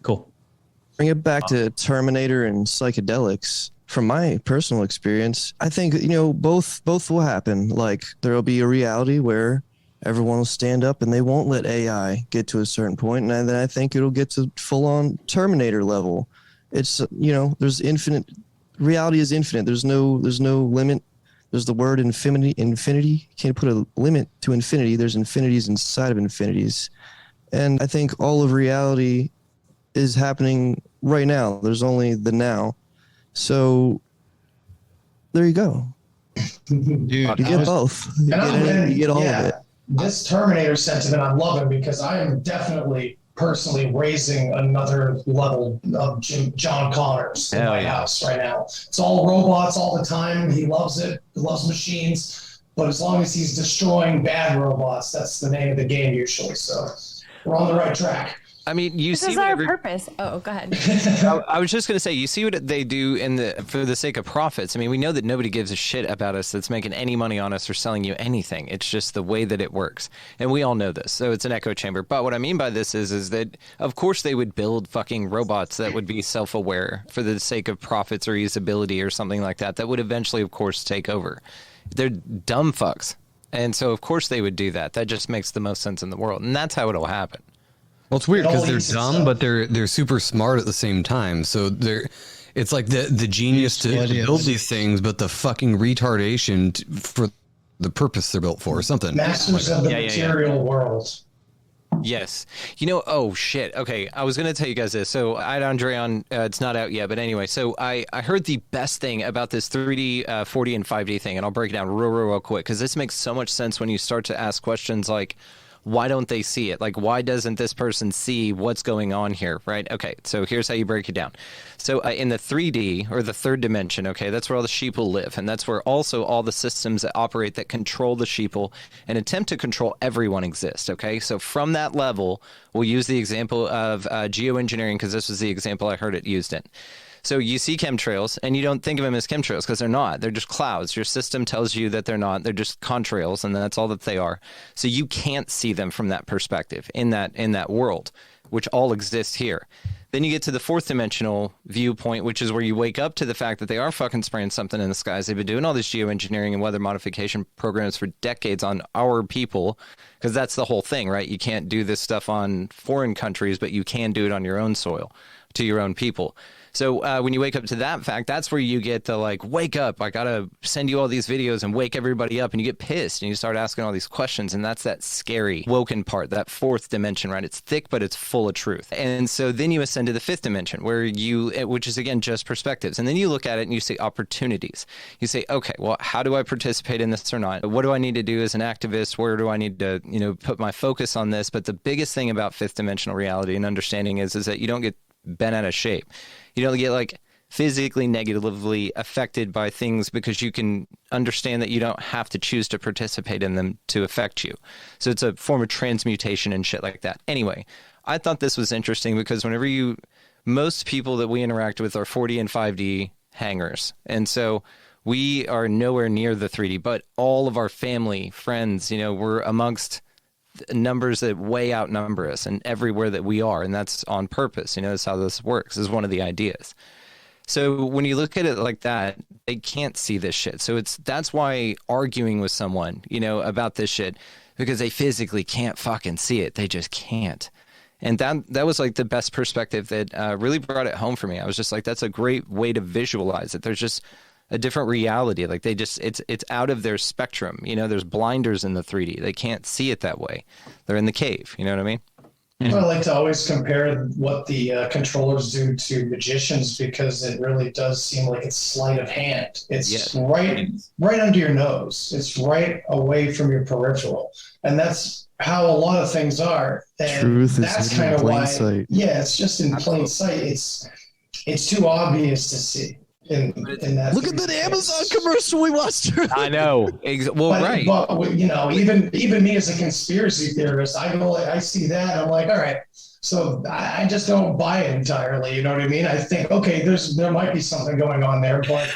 Bring it back to Terminator and psychedelics. From my personal experience, I think, both will happen. Like there'll be a reality where everyone will stand up and they won't let AI get to a certain point. And then I think it'll get to full on Terminator level. It's, there's infinite, reality is infinite. There's no limit. There's the word infinity. You can't put a limit to infinity. There's infinities inside of infinities. And I think all of reality is happening right now. There's only the now. So there you go. Dude, you get both. You get all of it. This Terminator sentiment I'm loving, because I am definitely personally raising another level of John Connors in my house right now. It's all robots all the time. He loves it. He loves machines. But as long as he's destroying bad robots, that's the name of the game usually. So we're on the right track. I mean, this is our purpose. Oh, go ahead. I was just going to say, you see what they do for the sake of profits. I mean, we know that nobody gives a shit about us that's making any money on us or selling you anything. It's just the way that it works. And we all know this. So it's an echo chamber. But what I mean by this is that, of course, they would build fucking robots that would be self-aware for the sake of profits or usability or something like that. That would eventually, of course, take over. They're dumb fucks. And so, of course, they would do that. That just makes the most sense in the world. And that's how it'll happen. Well, it's weird because they're dumb, but they're super smart at the same time. So it's like the genius to build these things, but the fucking retardation for the purpose they're built for, or something. Masters of the material world. Yes. Oh shit. Okay, I was going to tell you guys this. So I had Andre on, it's not out yet, but anyway, so I heard the best thing about this 3D, 4D, and 5D thing, and I'll break it down real quick, because this makes so much sense when you start to ask questions like, why don't they see it? Like, why doesn't this person see what's going on here, right? Okay, so here's how you break it down. So in the 3D, or the third dimension, okay, that's where all the sheeple live, and that's where also all the systems that operate that control the sheeple and attempt to control everyone exist, okay? So from that level, we'll use the example of geoengineering, because this was the example I heard it used in. So you see chemtrails, and you don't think of them as chemtrails because they're not. They're just clouds. Your system tells you that they're not. They're just contrails, and that's all that they are. So you can't see them from that perspective in that world, which all exists here. Then you get to the fourth dimensional viewpoint, which is where you wake up to the fact that they are fucking spraying something in the skies. They've been doing all this geoengineering and weather modification programs for decades on our people, because that's the whole thing, right? You can't do this stuff on foreign countries, but you can do it on your own soil, to your own people. So when you wake up to that fact, that's where you get to like, wake up, I got to send you all these videos and wake everybody up, and you get pissed and you start asking all these questions. And that's that scary woken part, that fourth dimension, right? It's thick, but it's full of truth. And so then you ascend to the fifth dimension which is again, just perspectives. And then you look at it and you see opportunities. You say, okay, well, how do I participate in this or not? What do I need to do as an activist? Where do I need to, put my focus on this? But the biggest thing about fifth dimensional reality and understanding is that you don't get bent out of shape. You don't get like physically negatively affected by things, because you can understand that you don't have to choose to participate in them to affect you. So it's a form of transmutation and shit like that. Anyway, I thought this was interesting because most people that we interact with are 4D and 5D hangers. And so we are nowhere near the 3D, but all of our family, friends, we're amongst numbers that way outnumber us and everywhere that we are, and that's on purpose. That's how this works, is one of the ideas. So when you look at it like that, they can't see this shit. So that's why arguing with someone, about this shit, because they physically can't fucking see it. They just can't. And that was like the best perspective that really brought it home for me. I was just like, that's a great way to visualize it. There's just a different reality. Like it's out of their spectrum. There's blinders in the 3D. They can't see it that way. They're in the cave. You know what I mean? I like to always compare what the controllers do to magicians, because it really does seem like it's sleight of hand. It's right under your nose. It's right away from your peripheral, and that's how a lot of things are. And truth that's is kind of why. sight. Yeah, it's just in plain sight. It's too obvious to see. In that Look at that Amazon commercial we watched. I know. Right. But even me as a conspiracy theorist, I see that. I'm like, all right. So I just don't buy it entirely. You know what I mean? I think, okay, there might be something going on there, but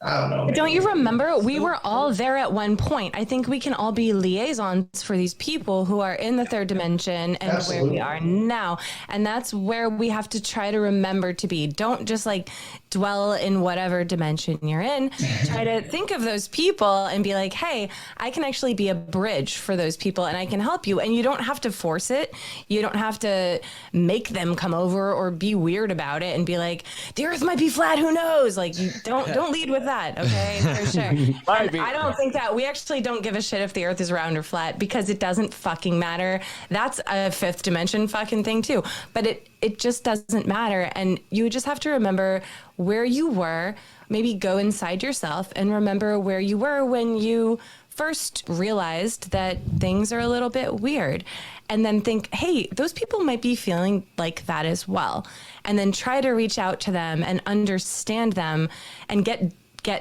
I don't know. Don't you remember? We were all there at one point. I think we can all be liaisons for these people who are in the third dimension and Absolutely. where we are now. And that's where we have to try to remember to be. Don't just like dwell in whatever dimension you're in. Try to think of those people and be like, hey, I can actually be a bridge for those people and I can help you. And you don't have to force it. You don't have to make them come over or be weird about it and be like, the earth might be flat. Who knows? Like, don't lead with that. Okay, for sure. I don't think that we actually don't give a shit if the earth is round or flat, because it doesn't fucking matter. That's a fifth dimension fucking thing too. But it just doesn't matter. And you just have to remember where you were, maybe go inside yourself and remember where you were when you first realized that things are a little bit weird, and then think, hey, those people might be feeling like that as well. And then try to reach out to them and understand them and get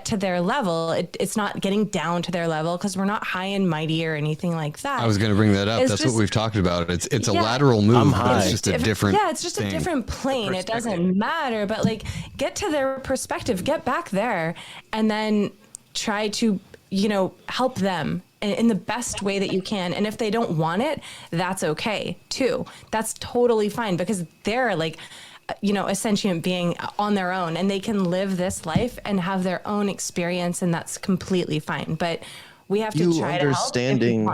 to their level. It's not getting down to their level, because we're not high and mighty or anything like that. I was going to bring that up. That's what we've talked about. It's a lateral move, but it's just a different it's just a different plane. It doesn't matter, but like, get to their perspective, get back there, and then try to, help them in the best way that you can. And if they don't want it, that's okay too. That's totally fine, because they're like, a sentient being on their own, and they can live this life and have their own experience, and that's completely fine. But we have to try to help. Understanding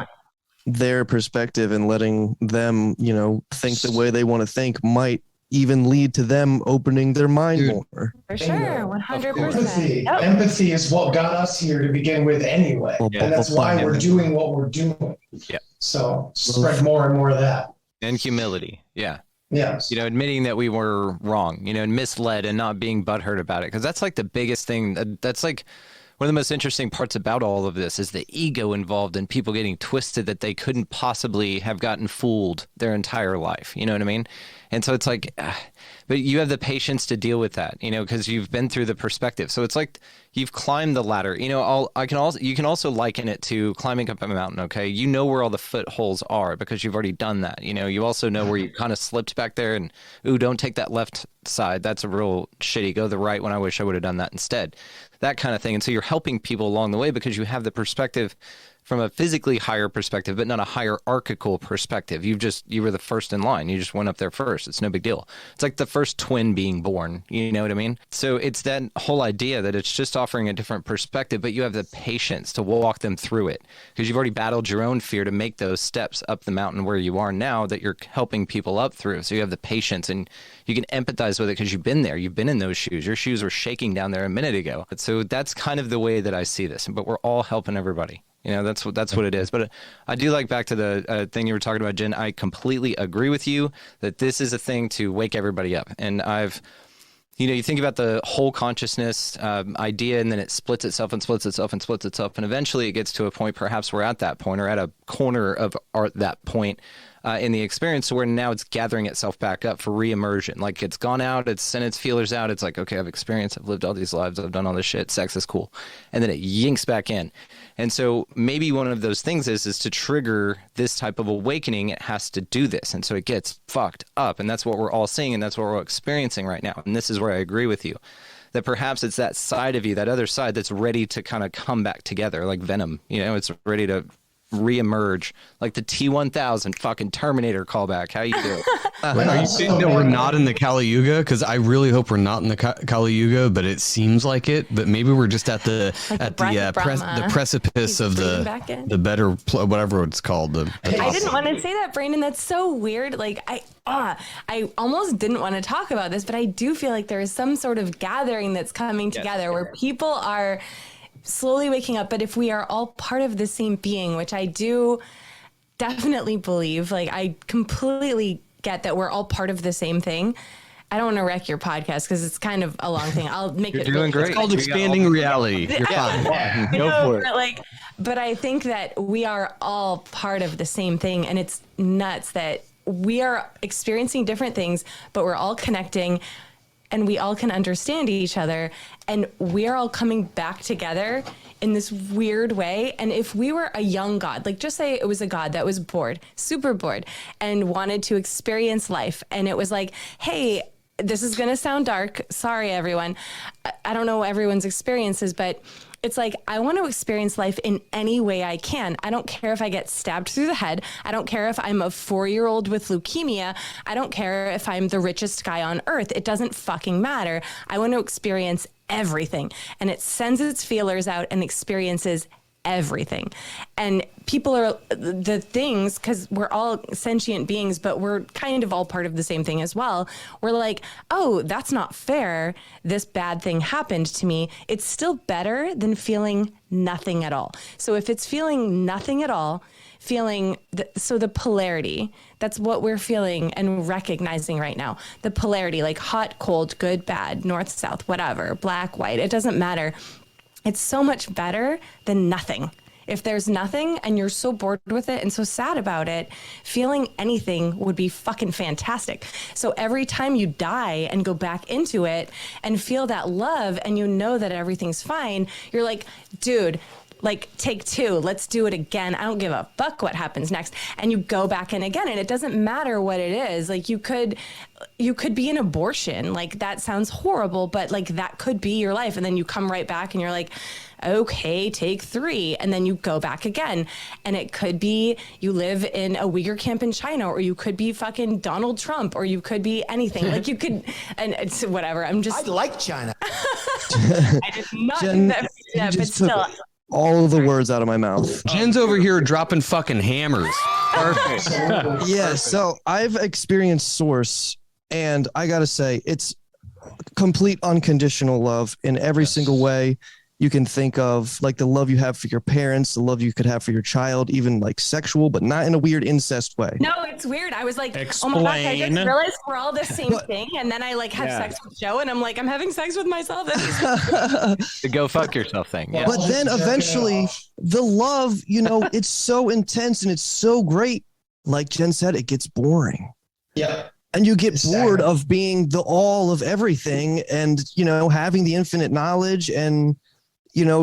their perspective and letting them, think the way they want to think might even lead to them opening their mind more. For sure, 100%. Empathy is what got us here to begin with anyway. And that's why we're doing what we're doing. Yeah. So spread more and more of that. And humility. Yeah. Yes. Admitting that we were wrong, and misled, and not being butthurt about it. Because that's like the biggest thing. That's like one of the most interesting parts about all of this is the ego involved in people getting twisted that they couldn't possibly have gotten fooled their entire life. You know what I mean? And so it's like, but you have the patience to deal with that, because you've been through the perspective. So it's like you've climbed the ladder. You can also liken it to climbing up a mountain. Okay, you know where all the footholds are because you've already done that. You also know where you kind of slipped back there, and don't take that left side. That's a real shitty. Go the right when I wish I would have done that instead. That kind of thing. And so you're helping people along the way because you have the perspective from a physically higher perspective, but not a hierarchical perspective. You were the first in line. You just went up there first. It's no big deal. It's like the first twin being born. You know what I mean? So it's that whole idea that it's just offering a different perspective, but you have the patience to walk them through it because you've already battled your own fear to make those steps up the mountain where you are now that you're helping people up through. So you have the patience and you can empathize with it because you've been there. You've been in those shoes. Your shoes were shaking down there a minute ago. So that's kind of the way that I see this. But we're all helping everybody. That's what it is. But I do like back to the thing you were talking about, Jen. I completely agree with you that this is a thing to wake everybody up. And you think about the whole consciousness idea, and then it splits itself and splits itself and splits itself. And eventually it gets to a point, perhaps we're at that point or at a corner of that point in the experience where now it's gathering itself back up for re-immersion. Like it's gone out, it's sent its feelers out. It's like, okay, I've experienced, I've lived all these lives, I've done all this shit. Sex is cool. And then it yinks back in. And so maybe one of those things is to trigger this type of awakening, it has to do this. And so it gets fucked up. And that's what we're all seeing. And that's what we're experiencing right now. And this is where I agree with you, that perhaps it's that side of you, that other side that's ready to kind of come back together like Venom. It's ready to reemerge, like the T-1000 fucking Terminator callback. How you doing? Are you saying that we're not in the Kali Yuga? Because I really hope we're not in the Kali Yuga, but it seems like it. But maybe we're just at the precipice of the better whatever it's called. I didn't want to say that, Brandon. That's so weird. Like I almost didn't want to talk about this, but I do feel like there is some sort of gathering that's coming together where people are slowly waking up. But if we are all part of the same being, which I do definitely believe, like I completely get that we're all part of the same thing. I don't want to wreck your podcast because it's kind of a long thing. I'll make it. You're doing great. It's called expanding reality. You're fine. Go for it. But I think that we are all part of the same thing, and it's nuts that we are experiencing different things, but we're all connecting. And we all can understand each other, and we are all coming back together in this weird way. And if we were a young god, like just say it was a god that was bored, super bored, and wanted to experience life, and it was like, hey, this is going to sound dark. Sorry, everyone. I don't know everyone's experiences, but it's like, I want to experience life in any way I can. I don't care if I get stabbed through the head. I don't care if I'm a 4-year-old with leukemia. I don't care if I'm the richest guy on earth. It doesn't fucking matter. I want to experience everything. And it sends its feelers out and experiences everything. And people are the things, because we're all sentient beings, but we're kind of all part of the same thing as well. We're like, oh, that's not fair. This bad thing happened to me. It's still better than feeling nothing at all. So if it's feeling nothing at all, so the polarity, that's what we're feeling and recognizing right now. The polarity, like hot, cold, good, bad, north, south, whatever, black, white, it doesn't matter. It's so much better than nothing. If there's nothing and you're so bored with it and so sad about it, feeling anything would be fucking fantastic. So every time you die and go back into it and feel that love and you know that everything's fine, you're like, dude, like take 2, let's do it again. I don't give a fuck what happens next. And you go back in again, and it doesn't matter what it is. Like you could be an abortion. Like that sounds horrible, but like that could be your life. And then you come right back and you're like, okay, take 3. And then you go back again. And it could be you live in a Uyghur camp in China, or you could be fucking Donald Trump, or you could be anything. Like you could, and it's whatever. I like China. I did not do that, but still. All of the words out of my mouth. Jen's over here dropping fucking hammers. Perfect. Yeah, so I've experienced Source, and I gotta say, it's complete unconditional love in every single way you can think of, like the love you have for your parents, the love you could have for your child, even like sexual, but not in a weird incest way. No, it's weird. I was like, oh my gosh, I just realized we're all the same thing. And then I like have sex with Joe, and I'm like, I'm having sex with myself. The go fuck yourself thing. Yeah. But then eventually the love, it's so intense and it's so great. Like Jen said, it gets boring. Yeah. And you get bored of being the all of everything and, having the infinite knowledge and,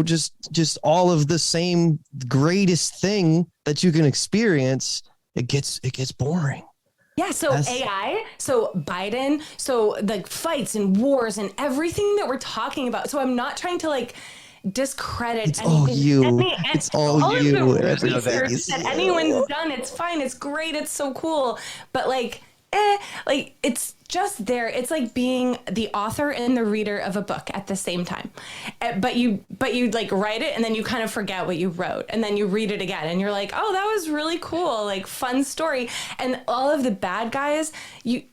just all of the same greatest thing that you can experience. It gets boring. Yeah. So AI, so Biden, so the fights and wars and everything that we're talking about. So I'm not trying to like discredit it's all you. It's all you. Of the research that anyone's done. It's fine. It's great. It's so cool. But like it's just there. It's like being the author and the reader of a book at the same time. But you like write it and then you kind of forget what you wrote, and then you read it again and you're like, oh, that was really cool, like fun story. And all of the bad guys, you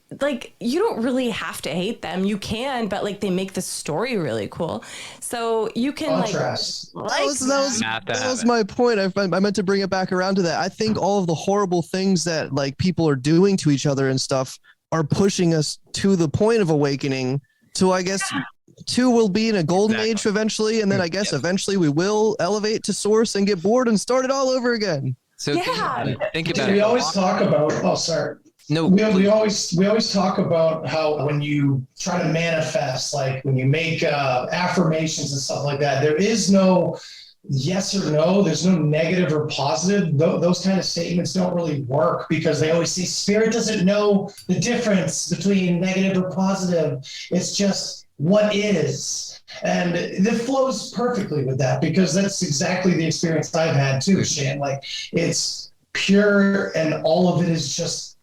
don't really have to hate them. You can, but like they make the story really cool. So you can that was my point. I meant to bring it back around to that. I think all of the horrible things that like people are doing to each other and stuff are pushing us to the point of awakening. So I guess 2 will be in a golden age eventually, and then I guess eventually we will elevate to Source and get bored and start it all over again. So think about it. We always talk about. Oh, sorry. No, we always talk about how when you try to manifest, like when you make affirmations and stuff like that, there is no yes or no. There's no negative or positive. Those kind of statements don't really work because they always say spirit doesn't know the difference between negative or positive. It's just what is. And it flows perfectly with that because that's exactly the experience I've had too, Shane. Like it's pure and all of it is just,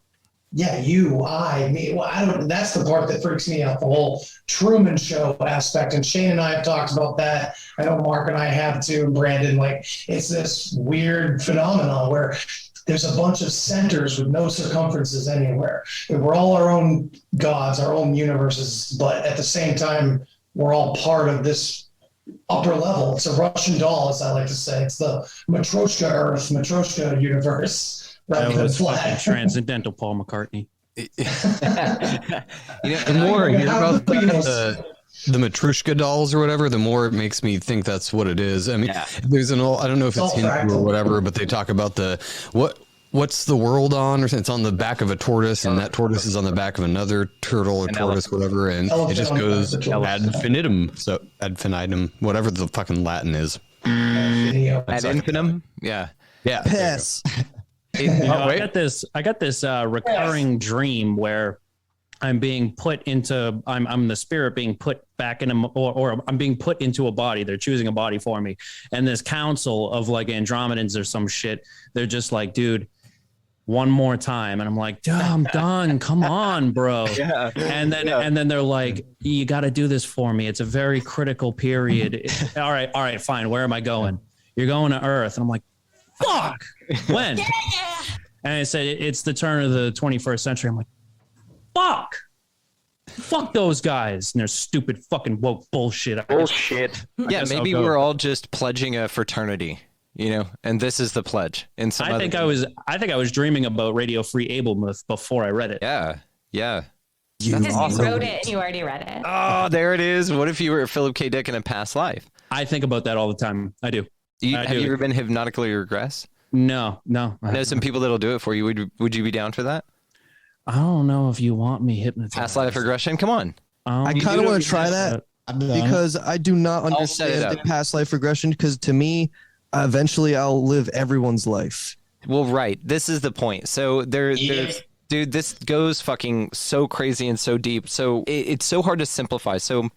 yeah, you, I, me. Well, I don't, that's the part that freaks me out, the whole Truman Show aspect. And Shane and I have talked about that. I know Mark and I have too, Brandon. Like it's this weird phenomenon where there's a bunch of centers with no circumferences anywhere. We're all our own gods, our own universes, but at the same time, we're all part of this upper level. It's a Russian doll, as I like to say. It's the Matryoshka Earth, Matryoshka universe. That was fucking transcendental, Paul McCartney. The more I hear about the Matryoshka dolls or whatever, the more it makes me think that's what it is. I mean, there's an old, I don't know if it's Hindu or whatever, but they talk about what's the world on, or it's on the back of a tortoise, and that tortoise is on the back of another turtle or tortoise, whatever, and it just goes ad infinitum. So ad infinitum, whatever the fucking Latin is. Ad infinitum, yeah. Piss. I got this recurring dream where I'm being put into, I'm the spirit being put back in or I'm being put into a body. They're choosing a body for me. And this council of like Andromedans or some shit, they're just like, dude, one more time. And I'm like, dude, I'm done. Come on, bro. Yeah. And then they're like, you got to do this for me. It's a very critical period. All right, fine. Where am I going? You're going to Earth. And I'm like, fuck. When? Yeah. And I said, it's the turn of the 21st century. I'm like, fuck those guys and their stupid fucking woke bullshit. Yeah, maybe we're all just pledging a fraternity, and this is the pledge. I think I was dreaming about Radio Free Abelmuth before I read it. Yeah. Because you wrote it and you already read it. Oh, there it is. What if you were Philip K. Dick in a past life? I think about that all the time. I do. Have you ever been hypnotically regressed? No. I know some people that'll do it for you. Would you be down for that? I don't know if you want me hypnotized. Past life regression? Come on. I kind of want to try that because I do not understand the past life regression, because to me, eventually I'll live everyone's life. Well, right. This is the point. So there's dude, this goes fucking so crazy and so deep. So it's so hard to simplify. So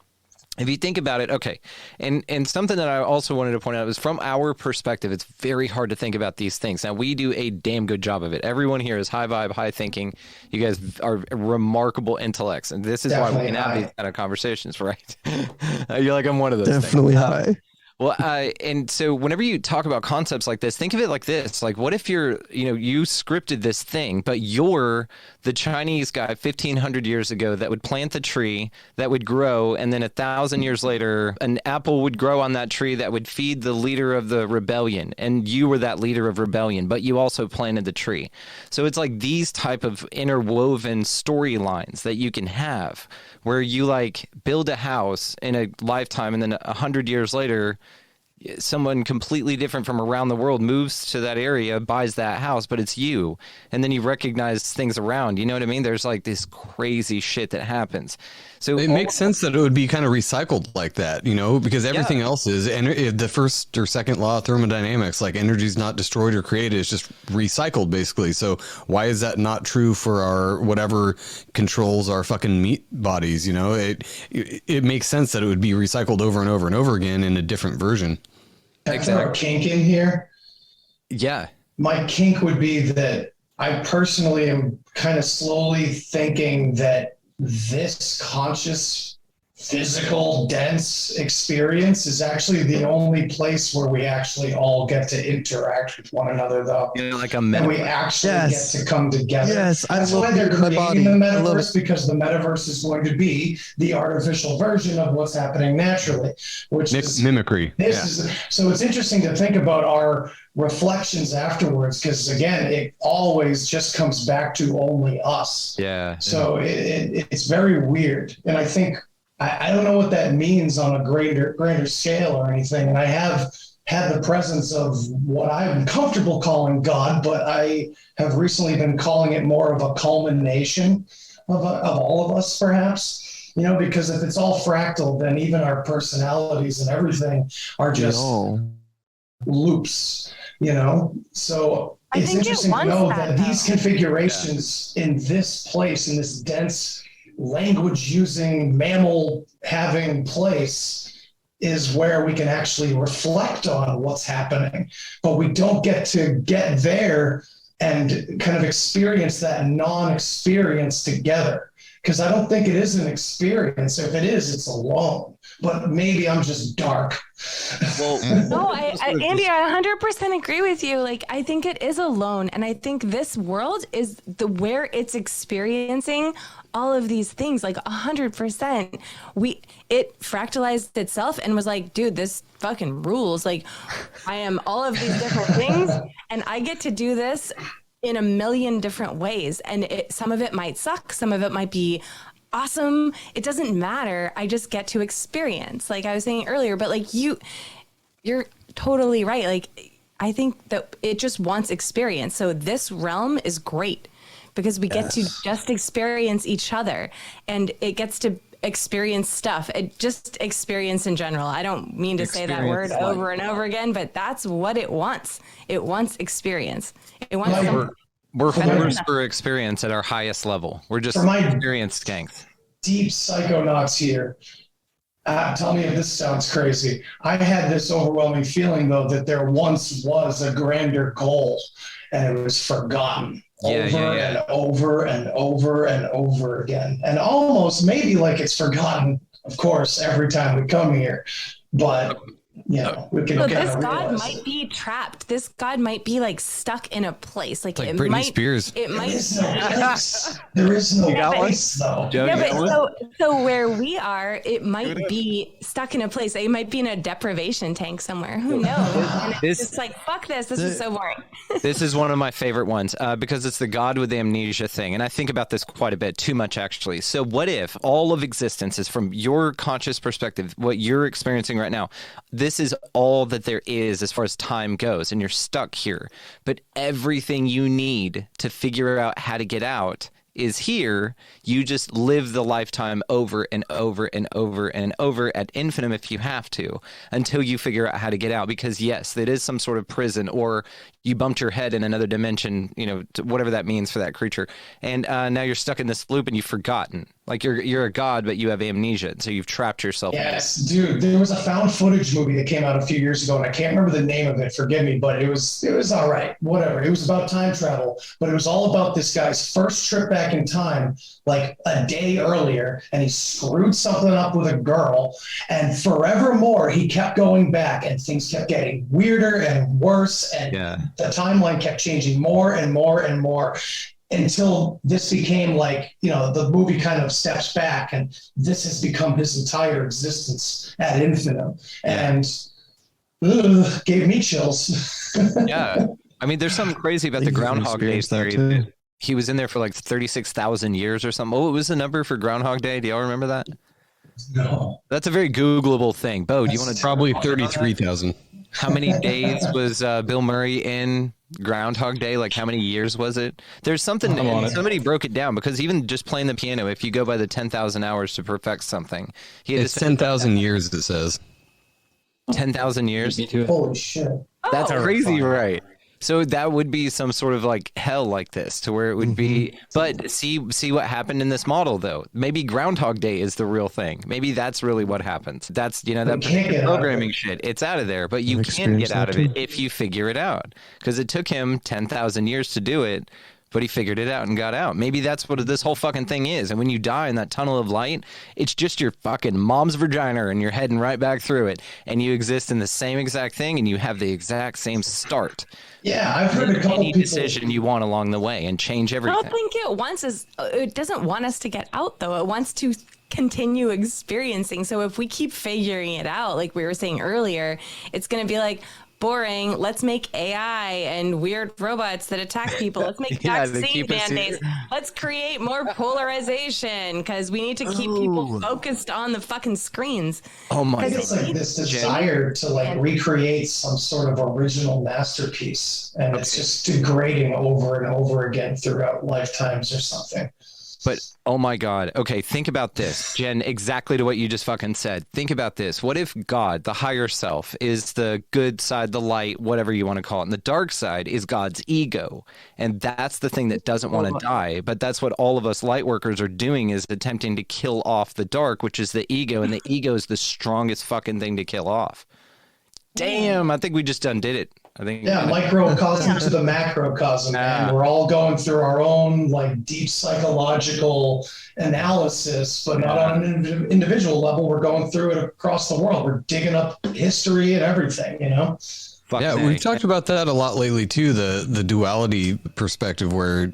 if you think about it, okay, and something that I also wanted to point out is from our perspective, it's very hard to think about these things. Now, we do a damn good job of it. Everyone here is high vibe, high thinking. You guys are remarkable intellects, and this is why we can have these kind of conversations, right? You're like, I'm one of those. Definitely high. Well, and so whenever you talk about concepts like this, think of it like this. Like, what if you scripted this thing, but you're the Chinese guy 1,500 years ago that would plant the tree that would grow, and then 1,000 years later, an apple would grow on that tree that would feed the leader of the rebellion, and you were that leader of rebellion, but you also planted the tree. So it's like these type of interwoven storylines that you can have, where you like build a house in a lifetime, and then 100 years later, someone completely different from around the world moves to that area, buys that house, but it's you. And then you recognize things around, you know what I mean? There's like this crazy shit that happens. So it makes sense that it would be kind of recycled like that, because everything else is, and the first or second law of thermodynamics, like energy is not destroyed or created, it's just recycled basically. So why is that not true for our whatever controls our fucking meat bodies? It makes sense that it would be recycled over and over and over again in a different version. Exactly. A kink in here. Yeah. My kink would be that I personally am kind of slowly thinking that this conscious, physical, dense experience is actually the only place where we actually all get to interact with one another, though. Like a and we actually get to come together. Yes, that's why they're creating the metaverse, because the metaverse is going to be the artificial version of what's happening naturally, which is mimicry. So it's interesting to think about our reflections afterwards, because again, it always just comes back to only us. Yeah. So it's very weird, and I think I don't know what that means on a greater scale or anything. And I have had the presence of what I'm comfortable calling God, but I have recently been calling it more of a culmination of all of us, perhaps. Because if it's all fractal, then even our personalities and everything are just loops. So it's interesting to know that these configurations in this place, in this dense language using mammal having place, is where we can actually reflect on what's happening, but we don't get to get there and kind of experience that non-experience together. Because I don't think it is an experience. If it is, it's alone. But maybe I'm just dark. Well, no, Andy, I 100% agree with you. Like, I think it is alone, and I think this world is where it's experiencing all of these things. Like 100%, it fractalized itself and was like, dude, this fucking rules. Like, I am all of these different things, and I get to do this in a million different ways. And some of it might suck, some of it might be awesome. It doesn't matter. I just get to experience, like I was saying earlier. But like you're totally right. Like, I think that it just wants experience. So this realm is great because we get to just experience each other, and it gets to experience stuff. It just experience in general. I don't mean to say that word over and over again, but that's what it wants. It wants experience. It wants We're hunters for experience at our highest level. We're just experienced skanks. Deep psychonauts here. Tell me if this sounds crazy. I had this overwhelming feeling, though, that there once was a grander goal, and it was forgotten and over and over and over again. And almost maybe like it's forgotten, of course, every time we come here. But we can. So this God might be trapped. This God might be like stuck in a place. Like it Britney might. Spears. It might. There is no place, though. Yeah, but so where we are, it might be stuck in a place. It might be in a deprivation tank somewhere. Who knows? And it's just like, fuck this. This is so boring. This is one of my favorite ones because it's the God with amnesia thing. And I think about this quite a bit, too much actually. So what if all of existence is from your conscious perspective, what you're experiencing right now? This is all that there is as far as time goes, and you're stuck here. But everything you need to figure out how to get out is here. You just live the lifetime over and over and over and over ad infinitum if you have to, until you figure out how to get out. Because yes, it is some sort of prison, or you bumped your head in another dimension, whatever that means for that creature. And now you're stuck in this loop and you've forgotten. Like you're a god, but you have amnesia, so you've trapped yourself. Yes, dude. There was a found footage movie that came out a few years ago, and I can't remember the name of it. Forgive me, but it was all right. Whatever. It was about time travel, but it was all about this guy's first trip back in time, like a day earlier, and he screwed something up with a girl, and forevermore he kept going back, and things kept getting weirder and worse, and the timeline kept changing more and more and more. Until this became like, the movie kind of steps back, and this has become his entire existence ad infinitum, and gave me chills. Yeah. I mean, there's something crazy about the Groundhog Day theory. He was in there for like 36,000 years or something. What was the number for Groundhog Day? Do y'all remember that? No. That's a very Googleable thing. Bo, do you want to? Probably 33,000. How many days was Bill Murray in Groundhog Day? Like, how many years was it? There's something, somebody broke it down, because even just playing the piano, if you go by the 10,000 hours to perfect something, it's 10,000 years, it says. 10,000 years? Holy shit. That's crazy, right? So that would be some sort of like hell like this, to where it would be. But see what happened in this model, though. Maybe Groundhog Day is the real thing. Maybe that's really what happens. That's that programming shit. It's out of there, but you can get out of it if you figure it out. Because it took him 10,000 years to do it, but he figured it out and got out. Maybe that's what this whole fucking thing is. And when you die in that tunnel of light, it's just your fucking mom's vagina, and you're heading right back through it, and you exist in the same exact thing, and you have the exact same start. Yeah, I've heard a couple any decision you want along the way and change everything. I don't think it doesn't want us to get out, though. It wants to continue experiencing. So if we keep figuring it out, like we were saying earlier, it's going to be like, boring. Let's make AI and weird robots that attack people. Let's make vaccine mandates. Let's create more polarization, because we need to keep people focused on the fucking screens. Oh my God. It's like this desire to like recreate some sort of original masterpiece, and it's just degrading over and over again throughout lifetimes or something. But oh my God. Okay, think about this, Jen, exactly to what you just fucking said. Think about this. What if God, the higher self, is the good side, the light, whatever you want to call it, and the dark side is God's ego? And that's the thing that doesn't want to die. But that's what all of us light workers are doing, is attempting to kill off the dark, which is the ego, and the ego is the strongest fucking thing to kill off. Damn, I think we just undid it. I think microcosm to the macrocosm, man. We're all going through our own like deep psychological analysis, but not on an individual level. We're going through it across the world. We're digging up history and everything, you know? We've talked about that a lot lately too, the duality perspective, where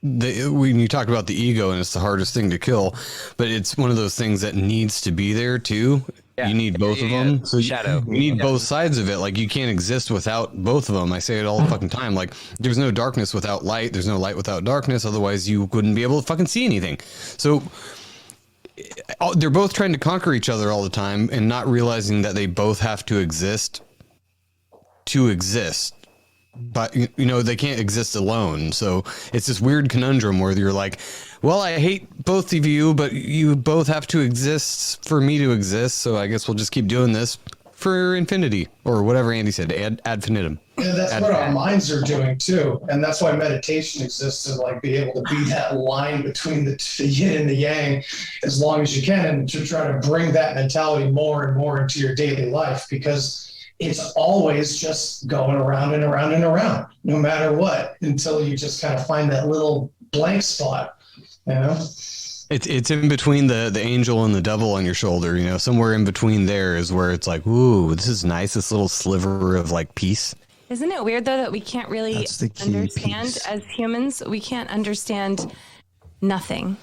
when you talk about the ego and it's the hardest thing to kill, but it's one of those things that needs to be there too. You need both of them. So you need both sides of it. Like, you can't exist without both of them. I say it all the fucking time. Like, there's no darkness without light. There's no light without darkness. Otherwise, you wouldn't be able to fucking see anything. So they're both trying to conquer each other all the time and not realizing that they both have to exist. But, you know, they can't exist alone. So it's this weird conundrum where you're like, well, I hate both of you, but you both have to exist for me to exist. So I guess we'll just keep doing this for infinity, or whatever Andy said, ad infinitum. Yeah, that's what our minds are doing too. And that's why meditation exists, to like be able to be that line between the yin and the yang as long as you can, and to try to bring that mentality more and more into your daily life, because it's always just going around and around and around, no matter what, until you just kind of find that little blank spot, you know? It's in between the angel and the devil on your shoulder, you know, somewhere in between there is where it's like, ooh, this is nice, this little sliver of like peace. Isn't it weird though that we can't really understand as humans? We can't understand nothing.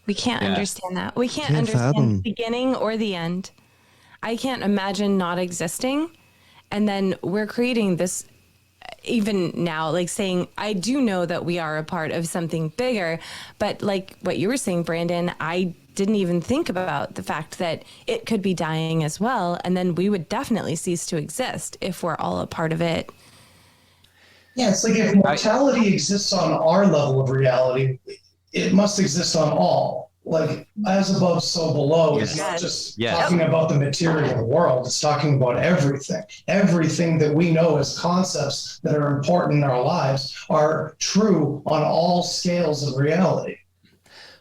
We can't understand that. We can't understand the beginning or the end. I can't imagine not existing. And then we're creating this, even now, like saying, I do know that we are a part of something bigger, but like what you were saying, Brandon, I didn't even think about the fact that it could be dying as well. And then we would definitely cease to exist if we're all a part of it. Yeah, it's like if mortality exists on our level of reality, it must exist on all. Like, as above, so below is not just talking about the material world. It's talking about everything. Everything that we know as concepts that are important in our lives are true on all scales of reality.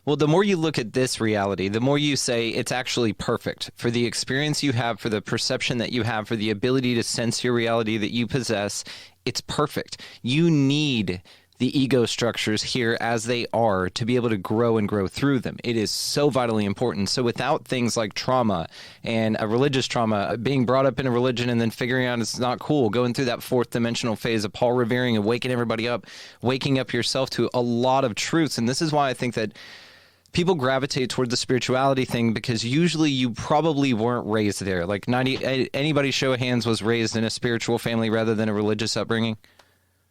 Well, the more you look at this reality, the more you say it's actually perfect for the experience you have, for the perception that you have, for the ability to sense your reality that you possess. It's perfect. You need the ego structures here as they are to be able to grow and grow through them. It is so vitally important. So without things like trauma and a religious trauma, being brought up in a religion and then figuring out it's not cool, going through that fourth dimensional phase of Paul revering and waking everybody up, waking up yourself to a lot of truths. And this is why I think that people gravitate toward the spirituality thing, because usually you probably weren't raised there. Like anybody show of hands was raised in a spiritual family rather than a religious upbringing?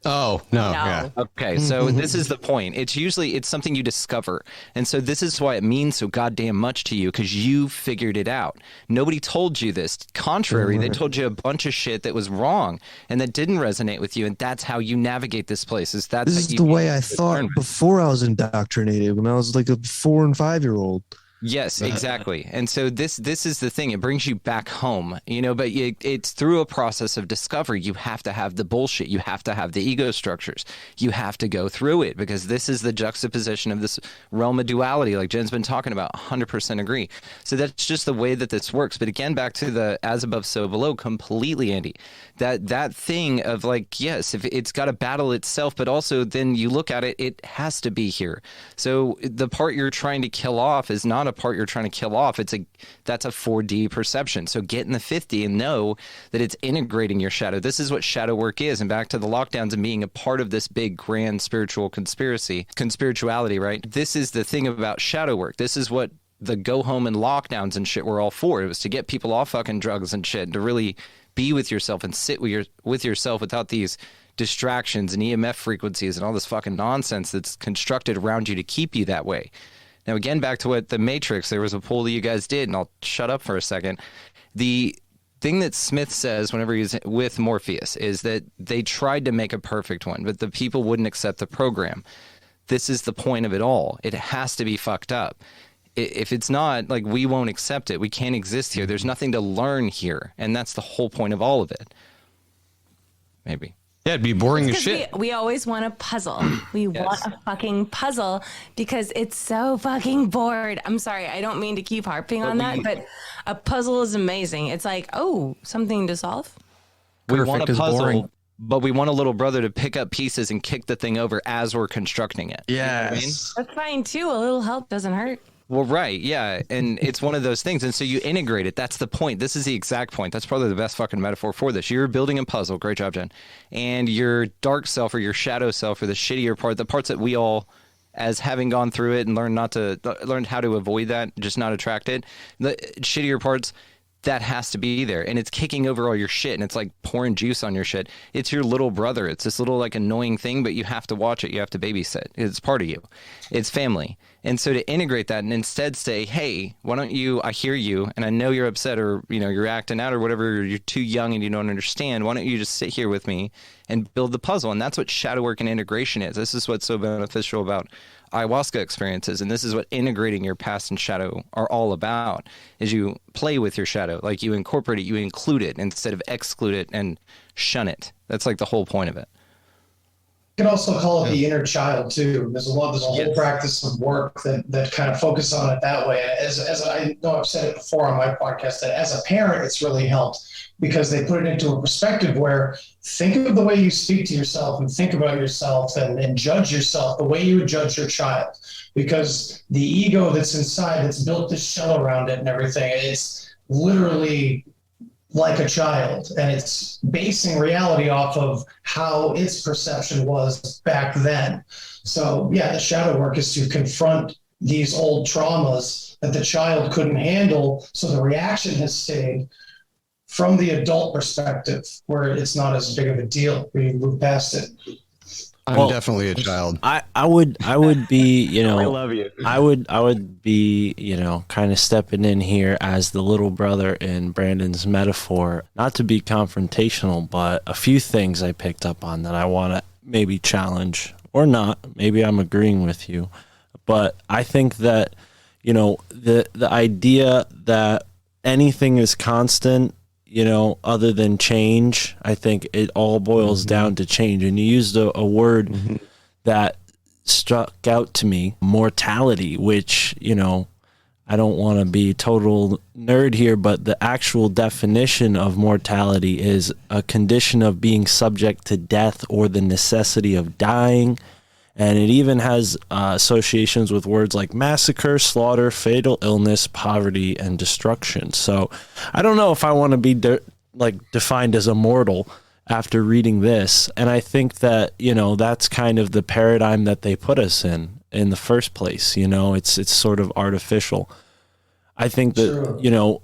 Oh, no. Yeah. Okay, so this is the point. It's something you discover. And so this is why it means so goddamn much to you, because you figured it out. Nobody told you this. Contrary, they told you a bunch of shit that was wrong and that didn't resonate with you. And that's how you navigate this place. This is the way I thought before I was indoctrinated, when I was like a 4 and 5 year old. Yes, exactly. And so this is the thing. It brings you back home, you know, but it's through a process of discovery. You have to have the bullshit. You have to have the ego structures. You have to go through it, because this is the juxtaposition of this realm of duality, like Jen's been talking about. 100% agree. So that's just the way that this works. But again, back to the as above, so below, completely, Andy. That thing of like, yes, if it's got to battle itself, but also then you look at it, it has to be here. So the part you're trying to kill off is not a part you're trying to kill off. That's a 4D perception. So get in the 50 and know that it's integrating your shadow. This is what shadow work is. And back to the lockdowns and being a part of this big grand spiritual conspirituality, right? This is the thing about shadow work. This is what the go home and lockdowns and shit were all for. It was to get people off fucking drugs and shit, to really be with yourself and sit with yourself without these distractions and EMF frequencies and all this fucking nonsense that's constructed around you to keep you that way. Now, again, back to what the Matrix, there was a poll that you guys did, and I'll shut up for a second. The thing that Smith says whenever he's with Morpheus is that they tried to make a perfect one, but the people wouldn't accept the program. this is the point of it all. It has to be fucked up. If it's not, like, we won't accept it. We can't exist here. There's nothing to learn here. And that's the whole point of all of it. Maybe. Yeah, it'd be boring as shit. We always want a puzzle. We want a fucking puzzle because it's so fucking bored. I'm sorry, I don't mean to keep harping on that, but a puzzle is amazing. It's like, oh, something to solve. We want a puzzle, but we want a little brother to pick up pieces and kick the thing over as we're constructing it. Yeah, you know that's fine too. A little help doesn't hurt. Well, right, yeah, and it's one of those things, and so you integrate it. That's the point. This is the exact point. That's probably the best fucking metaphor for this. You're building a puzzle. Great job, Jen. And your dark self or your shadow self or the shittier part, the parts that we all, as having gone through it and learned how to avoid that, just not attract it, the shittier parts, that has to be there, and it's kicking over all your shit, and it's like pouring juice on your shit. It's your little brother. It's this little like annoying thing, but you have to watch it. You have to babysit. It's part of you. It's family. And so to integrate that and instead say, hey, why don't you, I hear you, and I know you're upset or, you know, you're acting out or whatever, you're too young and you don't understand. Why don't you just sit here with me and build the puzzle? And that's what shadow work and integration is. This is what's so beneficial about ayahuasca experiences, and this is what integrating your past and shadow are all about, is you play with your shadow, like you incorporate it, you include it instead of exclude it and shun it. That's like the whole point of it. You can also call it the inner child too. There's a whole practice of work that kind of focus on it that way. As I know I've said it before on my podcast, that as a parent, it's really helped because they put it into a perspective where think of the way you speak to yourself and think about yourself and judge yourself the way you would judge your child. Because the ego that's inside, that's built this shell around it and everything, it's literally like a child, and it's basing reality off of how its perception was back then. So yeah, the shadow work is to confront these old traumas that the child couldn't handle, so the reaction has stayed from the adult perspective, where it's not as big of a deal. We move past it. I'm definitely a child. I would be, you know, I love you. I would be, you know, kind of stepping in here as the little brother in Brandon's metaphor, not to be confrontational, but a few things I picked up on that I want to maybe challenge or not. Maybe I'm agreeing with you, but I think that, you know, the idea that anything is constant, you know, other than change, I think it all boils down to change. And you used a word that struck out to me, mortality, which, you know, I don't want to be total nerd here, but the actual definition of mortality is a condition of being subject to death or the necessity of dying. And it even has associations with words like massacre, slaughter, fatal illness, poverty, and destruction. So I don't know if I want to be defined as immortal after reading this. And I think that, you know, that's kind of the paradigm that they put us in the first place. You know, it's sort of artificial. I think that, you know,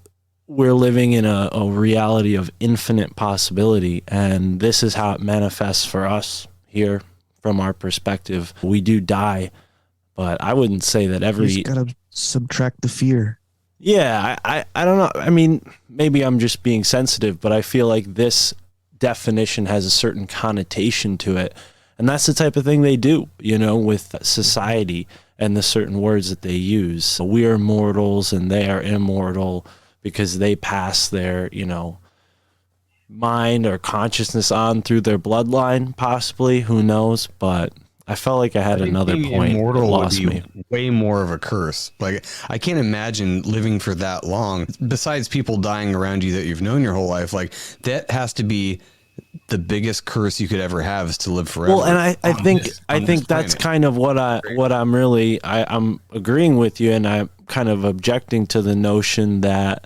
we're living in a reality of infinite possibility. And this is how it manifests for us here. From our perspective, we do die, but I wouldn't say that every. You just gotta subtract the fear. Yeah, I don't know. I mean, maybe I'm just being sensitive, but I feel like this definition has a certain connotation to it, and that's the type of thing they do, you know, with society and the certain words that they use. We are mortals, and they are immortal because they pass their, you know, mind or consciousness on through their bloodline, possibly, who knows, but I felt like I had another point. Immortal would be way more of a curse. Like, I can't imagine living for that long. Besides people dying around you that you've known your whole life, like that has to be the biggest curse you could ever have, is to live forever. Well, and I think that's kind of what I'm really I'm agreeing with you, and I'm kind of objecting to the notion that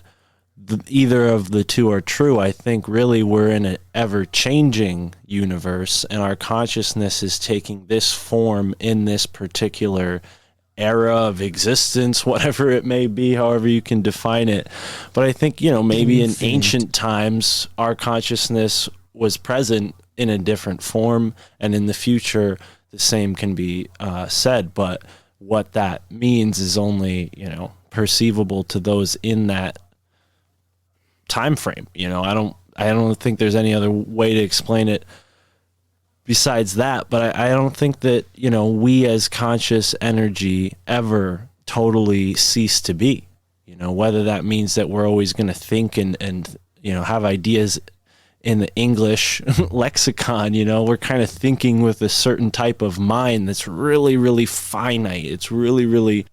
either of the two are true. I think really we're in an ever-changing universe, and our consciousness is taking this form in this particular era of existence, whatever it may be, however you can define it. But I think, you know, maybe in ancient times, our consciousness was present in a different form, and in the future, the same can be said. But what that means is only, you know, perceivable to those in that time frame. You know, I don't think there's any other way to explain it besides that, but I don't think that, we as conscious energy ever totally cease to be, whether that means that we're always going to think and have ideas in the English lexicon, we're kind of thinking with a certain type of mind that's really, really finite. It's really, really,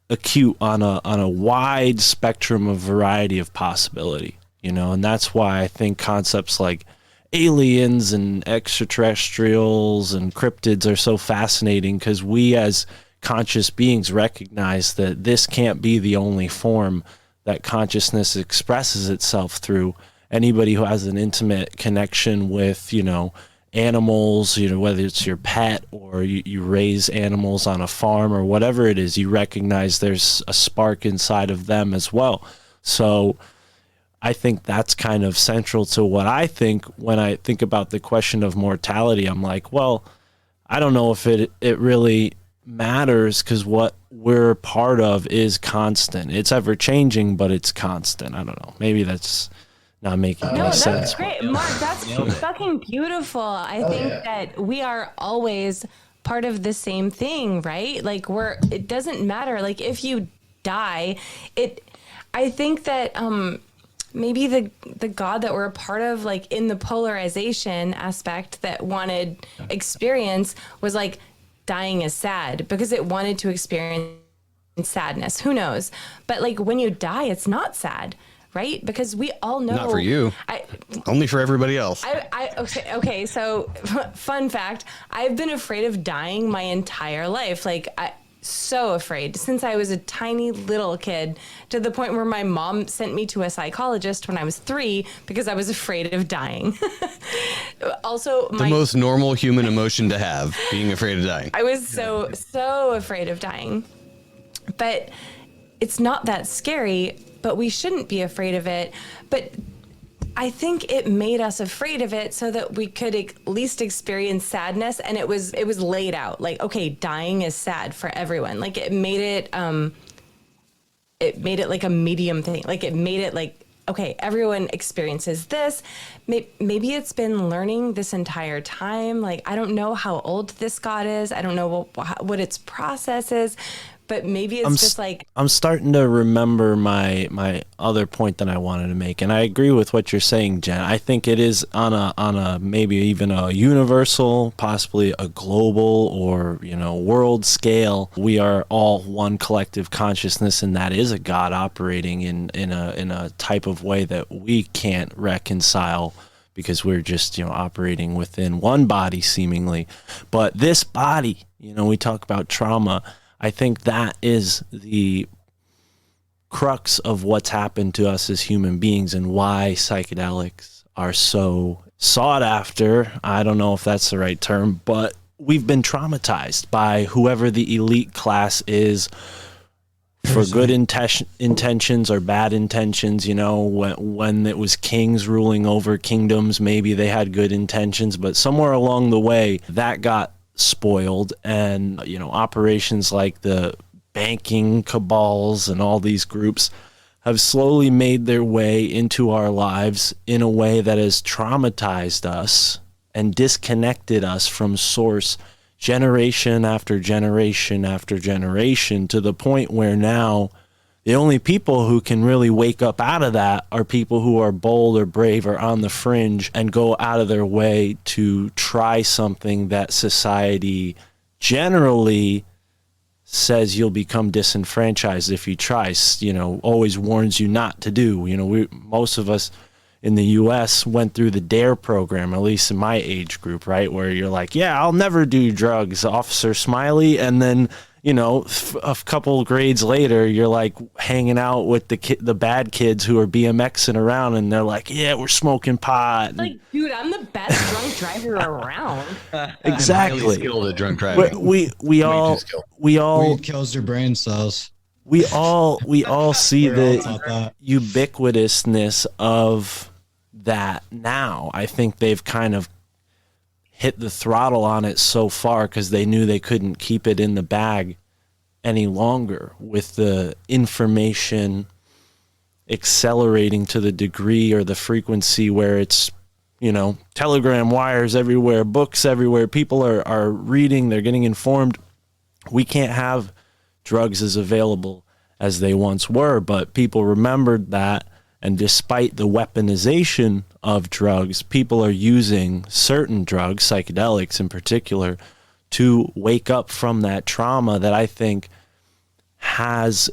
acute on a wide spectrum of variety of possibility, and that's why I think concepts like aliens and extraterrestrials and cryptids are so fascinating, because we as conscious beings recognize that this can't be the only form that consciousness expresses itself through. Anybody who has an intimate connection with, animals, whether it's your pet or you raise animals on a farm or whatever it is, you recognize there's a spark inside of them as well. So I think that's kind of central to what I think when I think about the question of mortality. I'm like, well, I don't know if it really matters, because what we're part of is constant. It's ever changing, but it's constant. I don't know. Maybe that's not making any sense. No, that's great. Mark, that's fucking beautiful. I think that we are always part of the same thing, right? Like it doesn't matter. Like if you die, I think that, maybe the God that we're a part of, like in the polarization aspect that wanted experience, was like dying is sad because it wanted to experience sadness. Who knows? But like when you die, it's not sad, right? Because we all know. Not for you. Only for everybody else. Okay. So fun fact, I've been afraid of dying my entire life. Like so afraid since I was a tiny little kid, to the point where my mom sent me to a psychologist when I was 3 because I was afraid of dying. Also, the most normal human emotion to have, being afraid of dying. I was so afraid of dying. But it's not that scary, but we shouldn't be afraid of it. But I think it made us afraid of it so that we could at least experience sadness. And it was laid out like, okay, dying is sad for everyone. Like it made it like a medium thing. Like it made it like, okay, everyone experiences this. Maybe it's been learning this entire time. Like, I don't know how old this God is. I don't know what its process is. But maybe it's just like... I'm starting to remember my other point that I wanted to make. And I agree with what you're saying, Jen. I think it is on a maybe even a universal, possibly a global or, world scale. We are all one collective consciousness, and that is a God operating in a type of way that we can't reconcile, because we're just, operating within one body seemingly. But this body, we talk about trauma. I think that is the crux of what's happened to us as human beings and why psychedelics are so sought after. I don't know if that's the right term, but we've been traumatized by whoever the elite class is for good intentions or bad intentions. When it was kings ruling over kingdoms, maybe they had good intentions, but somewhere along the way that got spoiled, and operations like the banking cabals and all these groups have slowly made their way into our lives in a way that has traumatized us and disconnected us from source generation after generation after generation, to the point where now the only people who can really wake up out of that are people who are bold or brave or on the fringe and go out of their way to try something that society generally says you'll become disenfranchised if you try, always warns you not to do. Most of us in the U.S. went through the DARE program, at least in my age group, right? Where you're like, yeah, I'll never do drugs, Officer Smiley. And then, a couple grades later, you're like hanging out with the bad kids who are BMXing around, and they're like, yeah, we're smoking pot. Like, dude, I'm the best drunk driver around. Exactly. I'm highly skilled at drunk driving. We all Weed kills your brain cells. We all see the ubiquitousness of that now. I think they've kind of hit the throttle on it so far because they knew they couldn't keep it in the bag any longer, with the information accelerating to the degree or the frequency where it's telegram wires everywhere, books everywhere. People are reading, they're getting informed. We can't have drugs as available as they once were, but people remembered that. And despite the weaponization of drugs, people are using certain drugs, psychedelics in particular, to wake up from that trauma that I think has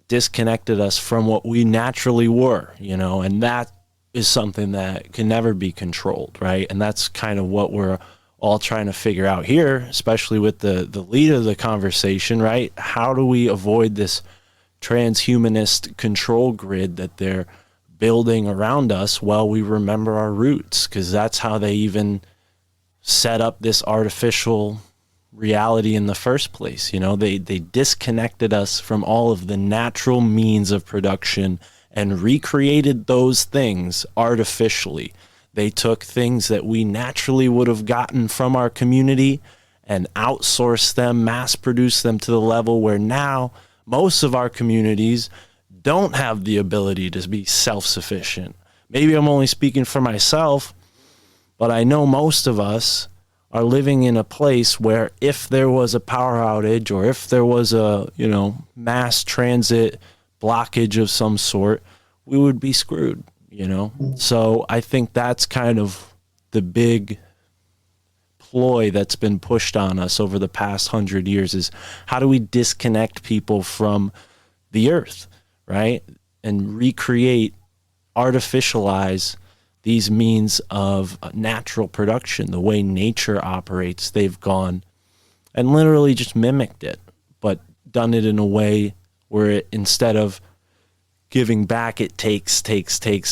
disconnected us from what we naturally were, and that is something that can never be controlled, right? And that's kind of what we're all trying to figure out here, especially with the lead of the conversation, right? How do we avoid this transhumanist control grid that they're building around us while we remember our roots? Because that's how they even set up this artificial reality in the first place. They disconnected us from all of the natural means of production and recreated those things artificially. They took things that we naturally would have gotten from our community and outsourced them, mass produced them to the level where now most of our communities don't have the ability to be self-sufficient. Maybe I'm only speaking for myself, but I know most of us are living in a place where if there was a power outage or if there was a, mass transit blockage of some sort, we would be screwed, So I think that's kind of the big ploy that's been pushed on us over the past 100 years is how do we disconnect people from the earth, right? And recreate, artificialize these means of natural production, the way nature operates. They've gone and literally just mimicked it, but done it in a way where it, instead of giving back, it takes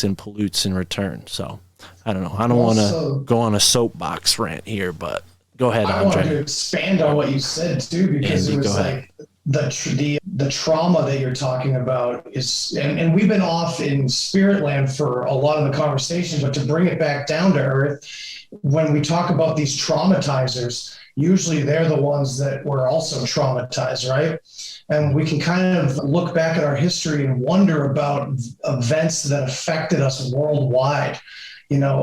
and pollutes in return. So I don't know. I don't want to go on a soapbox rant here, but go ahead, Andre. I wanted to expand on what you said too, because Andy, it was like the trauma that you're talking about is, and we've been off in spirit land for a lot of the conversation, but to bring it back down to earth, when we talk about these traumatizers, usually they're the ones that were also traumatized, right? And we can kind of look back at our history and wonder about events that affected us worldwide,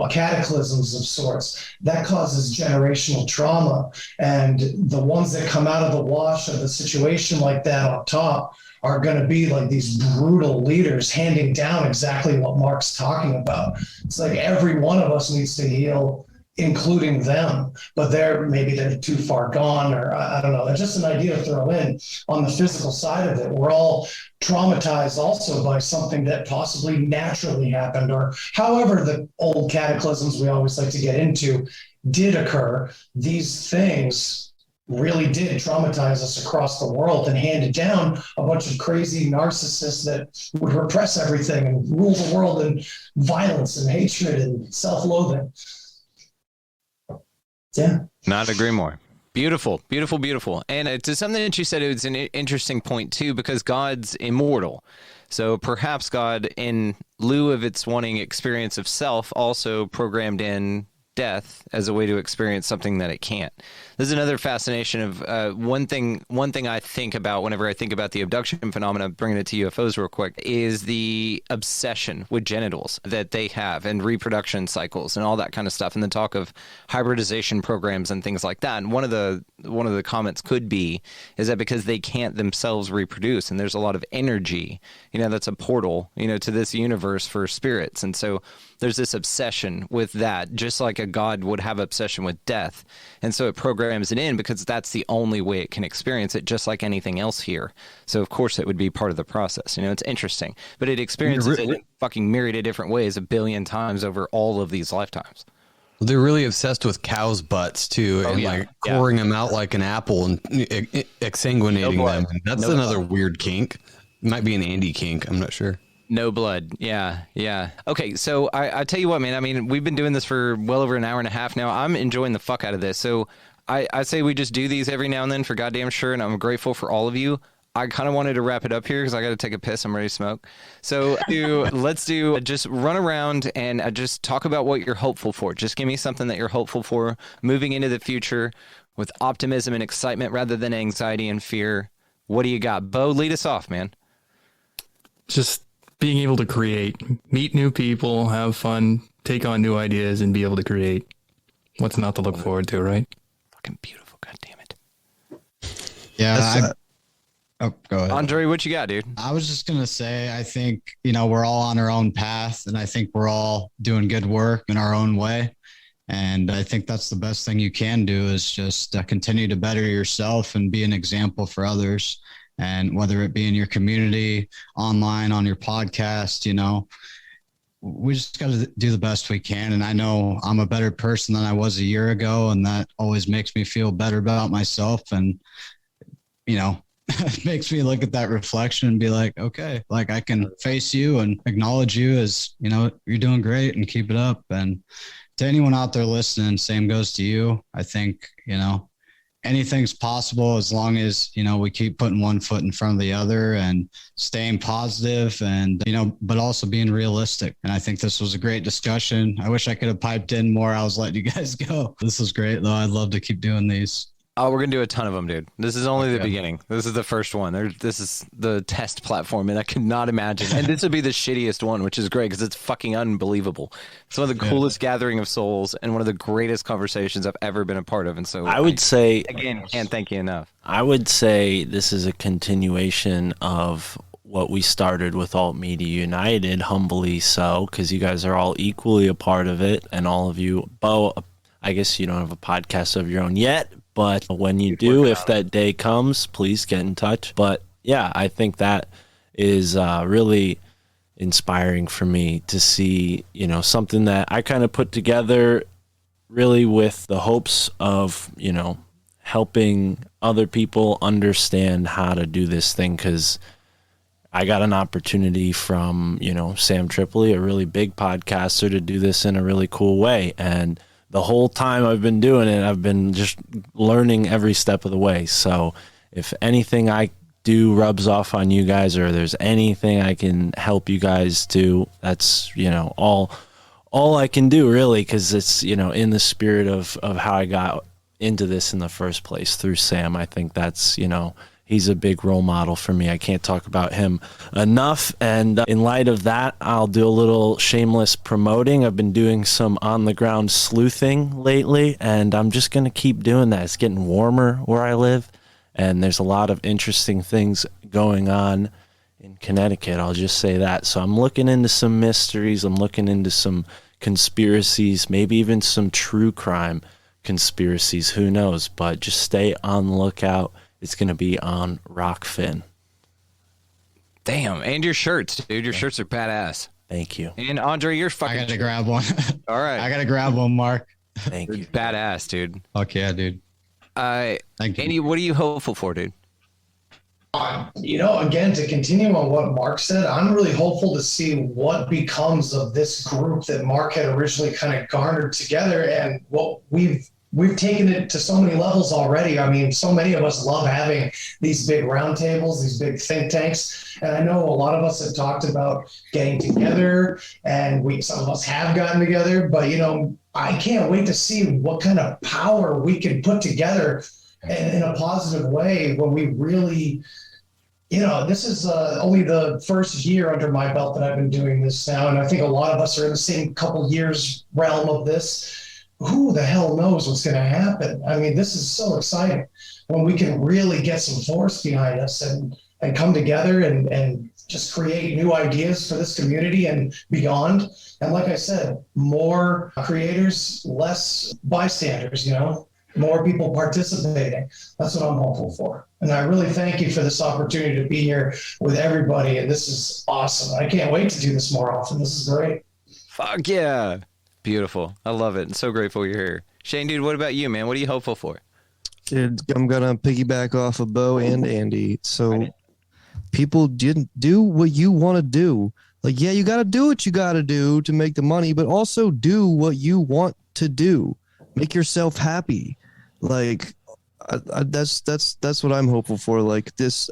cataclysms of sorts. That causes generational trauma. And the ones that come out of the wash of a situation like that up top are going to be like these brutal leaders handing down exactly what Mark's talking about. It's like every one of us needs to heal, including them, but maybe they're too far gone, or I don't know. That's just an idea to throw in on the physical side of it. We're all traumatized also by something that possibly naturally happened, or however the old cataclysms we always like to get into did occur. These things really did traumatize us across the world and handed down a bunch of crazy narcissists that would repress everything and rule the world in violence and hatred and self-loathing. Yeah. Not agree more. Beautiful, beautiful, beautiful. And to something that you said, it was an interesting point too, because God's immortal. So perhaps God, in lieu of its wanting experience of self, also programmed in death as a way to experience something that it can't. There's another fascination of one thing I think about whenever I think about the abduction phenomena, bringing it to UFOs real quick, is the obsession with genitals that they have and reproduction cycles and all that kind of stuff, and the talk of hybridization programs and things like that. And one of the comments could be is that because they can't themselves reproduce, and there's a lot of energy, that's a portal, to this universe for spirits, and so there's this obsession with that, just like a god would have obsession with death. And so it programs it in because that's the only way it can experience it, just like anything else here. So of course it would be part of the process. It's interesting, but it experiences it in fucking myriad of different ways 1 billion times over all of these lifetimes. They're really obsessed with cows' butts too, and coring them out like an apple and exsanguinating them. And that's another weird kink. It might be an Andy kink. I'm not sure. No blood. Yeah. Okay, so I tell you what, man. I mean, we've been doing this for well over an hour and a half now. I'm enjoying the fuck out of this. So I say we just do these every now and then for goddamn sure, and I'm grateful for all of you. I kind of wanted to wrap it up here because I got to take a piss. I'm ready to smoke. So let's just run around and just talk about what you're hopeful for. Just give me something that you're hopeful for moving into the future with optimism and excitement rather than anxiety and fear. What do you got? Bo, lead us off, man. Just being able to create, meet new people, have fun, take on new ideas and be able to create. What's not to look forward to, right? Fucking beautiful. God damn it. Yeah. Go ahead. Andre, what you got, dude? I was just going to say, I think, we're all on our own path, and I think we're all doing good work in our own way. And I think that's the best thing you can do is just continue to better yourself and be an example for others. And whether it be in your community, online, on your podcast, we just got to do the best we can. And I know I'm a better person than I was a year ago, and that always makes me feel better about myself. And, it makes me look at that reflection and be like, okay, like I can face you and acknowledge you as, you're doing great and keep it up. And to anyone out there listening, same goes to you. I think, anything's possible as long as, we keep putting one foot in front of the other and staying positive and, but also being realistic. And I think this was a great discussion. I wish I could have piped in more. I was letting you guys go. This was great though. I'd love to keep doing these. Oh, we're going to do a ton of them, dude. This is only the beginning. This is the first one. This is the test platform, and I could not imagine. And this would be the shittiest one, which is great because it's fucking unbelievable. It's one of the coolest gathering of souls and one of the greatest conversations I've ever been a part of. And so I would say, again, can't thank you enough. I would say this is a continuation of what we started with Alt Media United, humbly so, because you guys are all equally a part of it. And all of you, Bo, I guess you don't have a podcast of your own yet, but when you do, if that day comes, please get in touch. But yeah, I think that is really inspiring for me to see, something that I kind of put together really with the hopes of, helping other people understand how to do this thing. Because I got an opportunity from, Sam Tripoli, a really big podcaster, to do this in a really cool way. And the whole time I've been doing it, I've been just learning every step of the way. So if anything I do rubs off on you guys, or there's anything I can help you guys do, that's, all I can do really. Cause it's, in the spirit of how I got into this in the first place through Sam. I think that's, he's a big role model for me. I can't talk about him enough. And in light of that, I'll do a little shameless promoting. I've been doing some on-the-ground sleuthing lately, and I'm just going to keep doing that. It's getting warmer where I live, and there's a lot of interesting things going on in Connecticut. I'll just say that. So I'm looking into some mysteries. I'm looking into some conspiracies, maybe even some true crime conspiracies. Who knows? But just stay on the lookout. It's going to be on Rockfin. Damn. And your shirts, dude. Your shirts are badass. Thank you. And Andre, you're fucking... I got to grab one. All right. I got to grab one, Mark. Thank you. Badass, dude. Fuck yeah, dude. Thank you. Andy, what are you hopeful for, dude? Again, to continue on what Mark said, I'm really hopeful to see what becomes of this group that Mark had originally kind of garnered together, and what we've taken it to so many levels already. I mean, so many of us love having these big roundtables, these big think tanks. And I know a lot of us have talked about getting together, and some of us have gotten together, but I can't wait to see what kind of power we can put together in a positive way when we really, this is only the first year under my belt that I've been doing this now. And I think a lot of us are in the same couple years realm of this. Who the hell knows what's going to happen? I mean, this is so exciting when we can really get some force behind us and come together and just create new ideas for this community and beyond. And like I said, more creators, less bystanders, more people participating. That's what I'm hopeful for. And I really thank you for this opportunity to be here with everybody. And this is awesome. I can't wait to do this more often. This is great. Fuck yeah. Beautiful. I love it. And so grateful you're here. Shane, dude, what about you, man? What are you hopeful for? Dude, I'm going to piggyback off of Bo and Andy. So people didn't do what you want to do. Like, yeah, you got to do what you got to do to make the money, but also do what you want to do. Make yourself happy. Like, that's what I'm hopeful for. Like us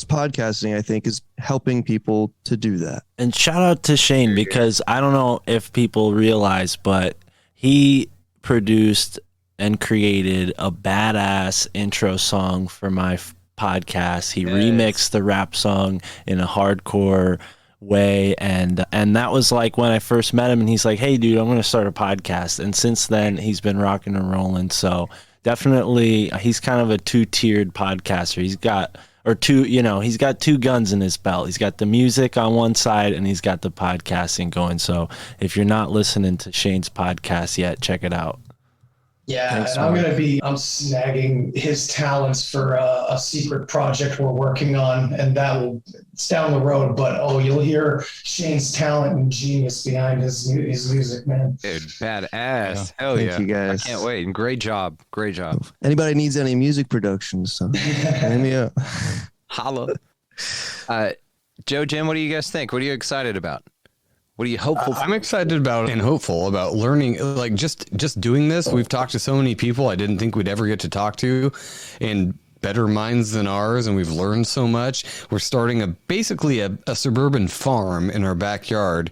podcasting, I think, is helping people to do that. And shout out to Shane, because I don't know if people realize, but he produced and created a badass intro song for my podcast. He remixed the rap song in a hardcore way, and that was like when I first met him, and he's like, hey dude, I'm gonna start a podcast, and since then he's been rocking and rolling. So definitely he's kind of a two-tiered podcaster. He's got two guns in his belt. He's got the music on one side and he's got the podcasting going. So if you're not listening to Shane's podcast yet, check it out. Yeah, and I'm snagging his talents for a secret project we're working on, and it's down the road, but you'll hear Shane's talent and genius behind his music, man. Dude, badass. Hell Thank yeah. you guys. I can't wait. And great job. Anybody needs any music productions, so hit me up. Holla. Joe, Jim, what do you guys think? What are you excited about? What are you hopeful for? I'm excited about and hopeful about learning, like just doing this. We've talked to so many people I didn't think we'd ever get to talk to, and better minds than ours, and we've learned so much. We're starting basically a suburban farm in our backyard.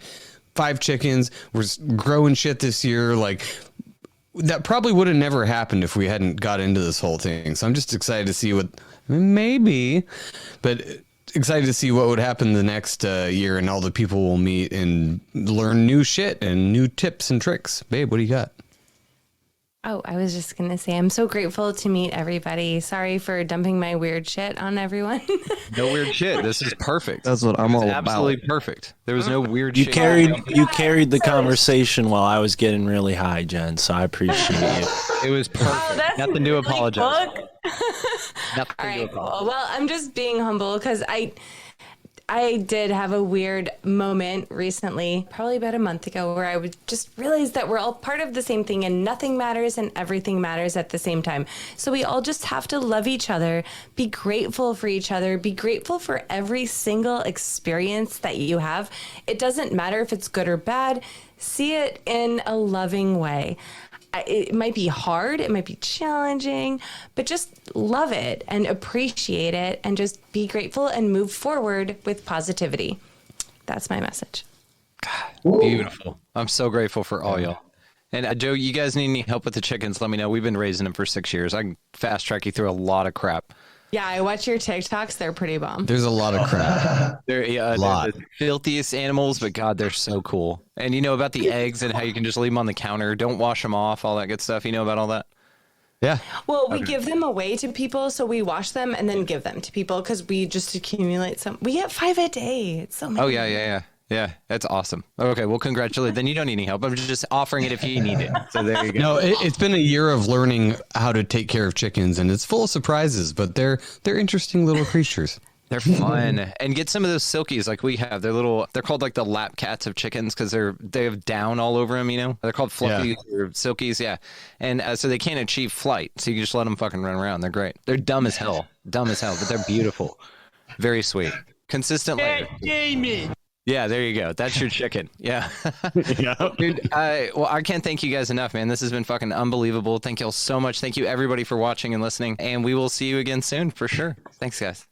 5 chickens. We're growing shit this year. Like, that probably would have never happened if we hadn't got into this whole thing. So I'm just excited to see excited to see what would happen the next year, and all the people we'll meet and learn new shit and new tips and tricks. Babe, what do you got? Oh, I was just going to say, I'm so grateful to meet everybody. Sorry for dumping my weird shit on everyone. No weird shit. This is perfect. That's what I'm all about. Absolutely perfect. There was no weird You shit. you carried the conversation while I was getting really high, Jen, so I appreciate you. It was perfect. Nothing to apologize for. Nothing All right, to apologize. cool. Well, I'm just being humble because I did have a weird moment recently, probably about a month ago, where I would just realize that we're all part of the same thing and nothing matters and everything matters at the same time. So we all just have to love each other, be grateful for each other, be grateful for every single experience that you have. It doesn't matter if it's good or bad. See it in a loving way. It might be hard, it might be challenging, but just love it and appreciate it and just be grateful and move forward with positivity. That's my message. God, beautiful. I'm so grateful for all y'all. And Joe, you guys need any help with the chickens, let me know. We've been raising them for 6 years. I can fast track you through a lot of crap. Yeah, I watch your TikToks. They're pretty bomb. There's a lot of crap. They're the filthiest animals, but God, they're so cool. And you know about the eggs and how you can just leave them on the counter. Don't wash them off, all that good stuff. You know about all that? Yeah. Well, we give them away to people, so we wash them and then give them to people because we just accumulate some. We get 5 a day. It's so many. Oh, yeah, that's awesome. Okay, well, congratulations. Then you don't need any help. I'm just offering it if you need it. So there you go. No, it's been a year of learning how to take care of chickens, and it's full of surprises, but they're interesting little creatures. They're fun. And get some of those silkies like we have. They're called like the lap cats of chickens because they have down all over them, you know? They're called fluffies or silkies, yeah. And so they can't achieve flight, so you can just let them fucking run around. They're great. They're dumb as hell, but they're beautiful. Very sweet. Consistent layer. Yeah, there you go. That's your chicken. Yeah. Dude, well, I can't thank you guys enough, man. This has been fucking unbelievable. Thank you all so much. Thank you, everybody, for watching and listening. And we will see you again soon, for sure. Thanks, guys.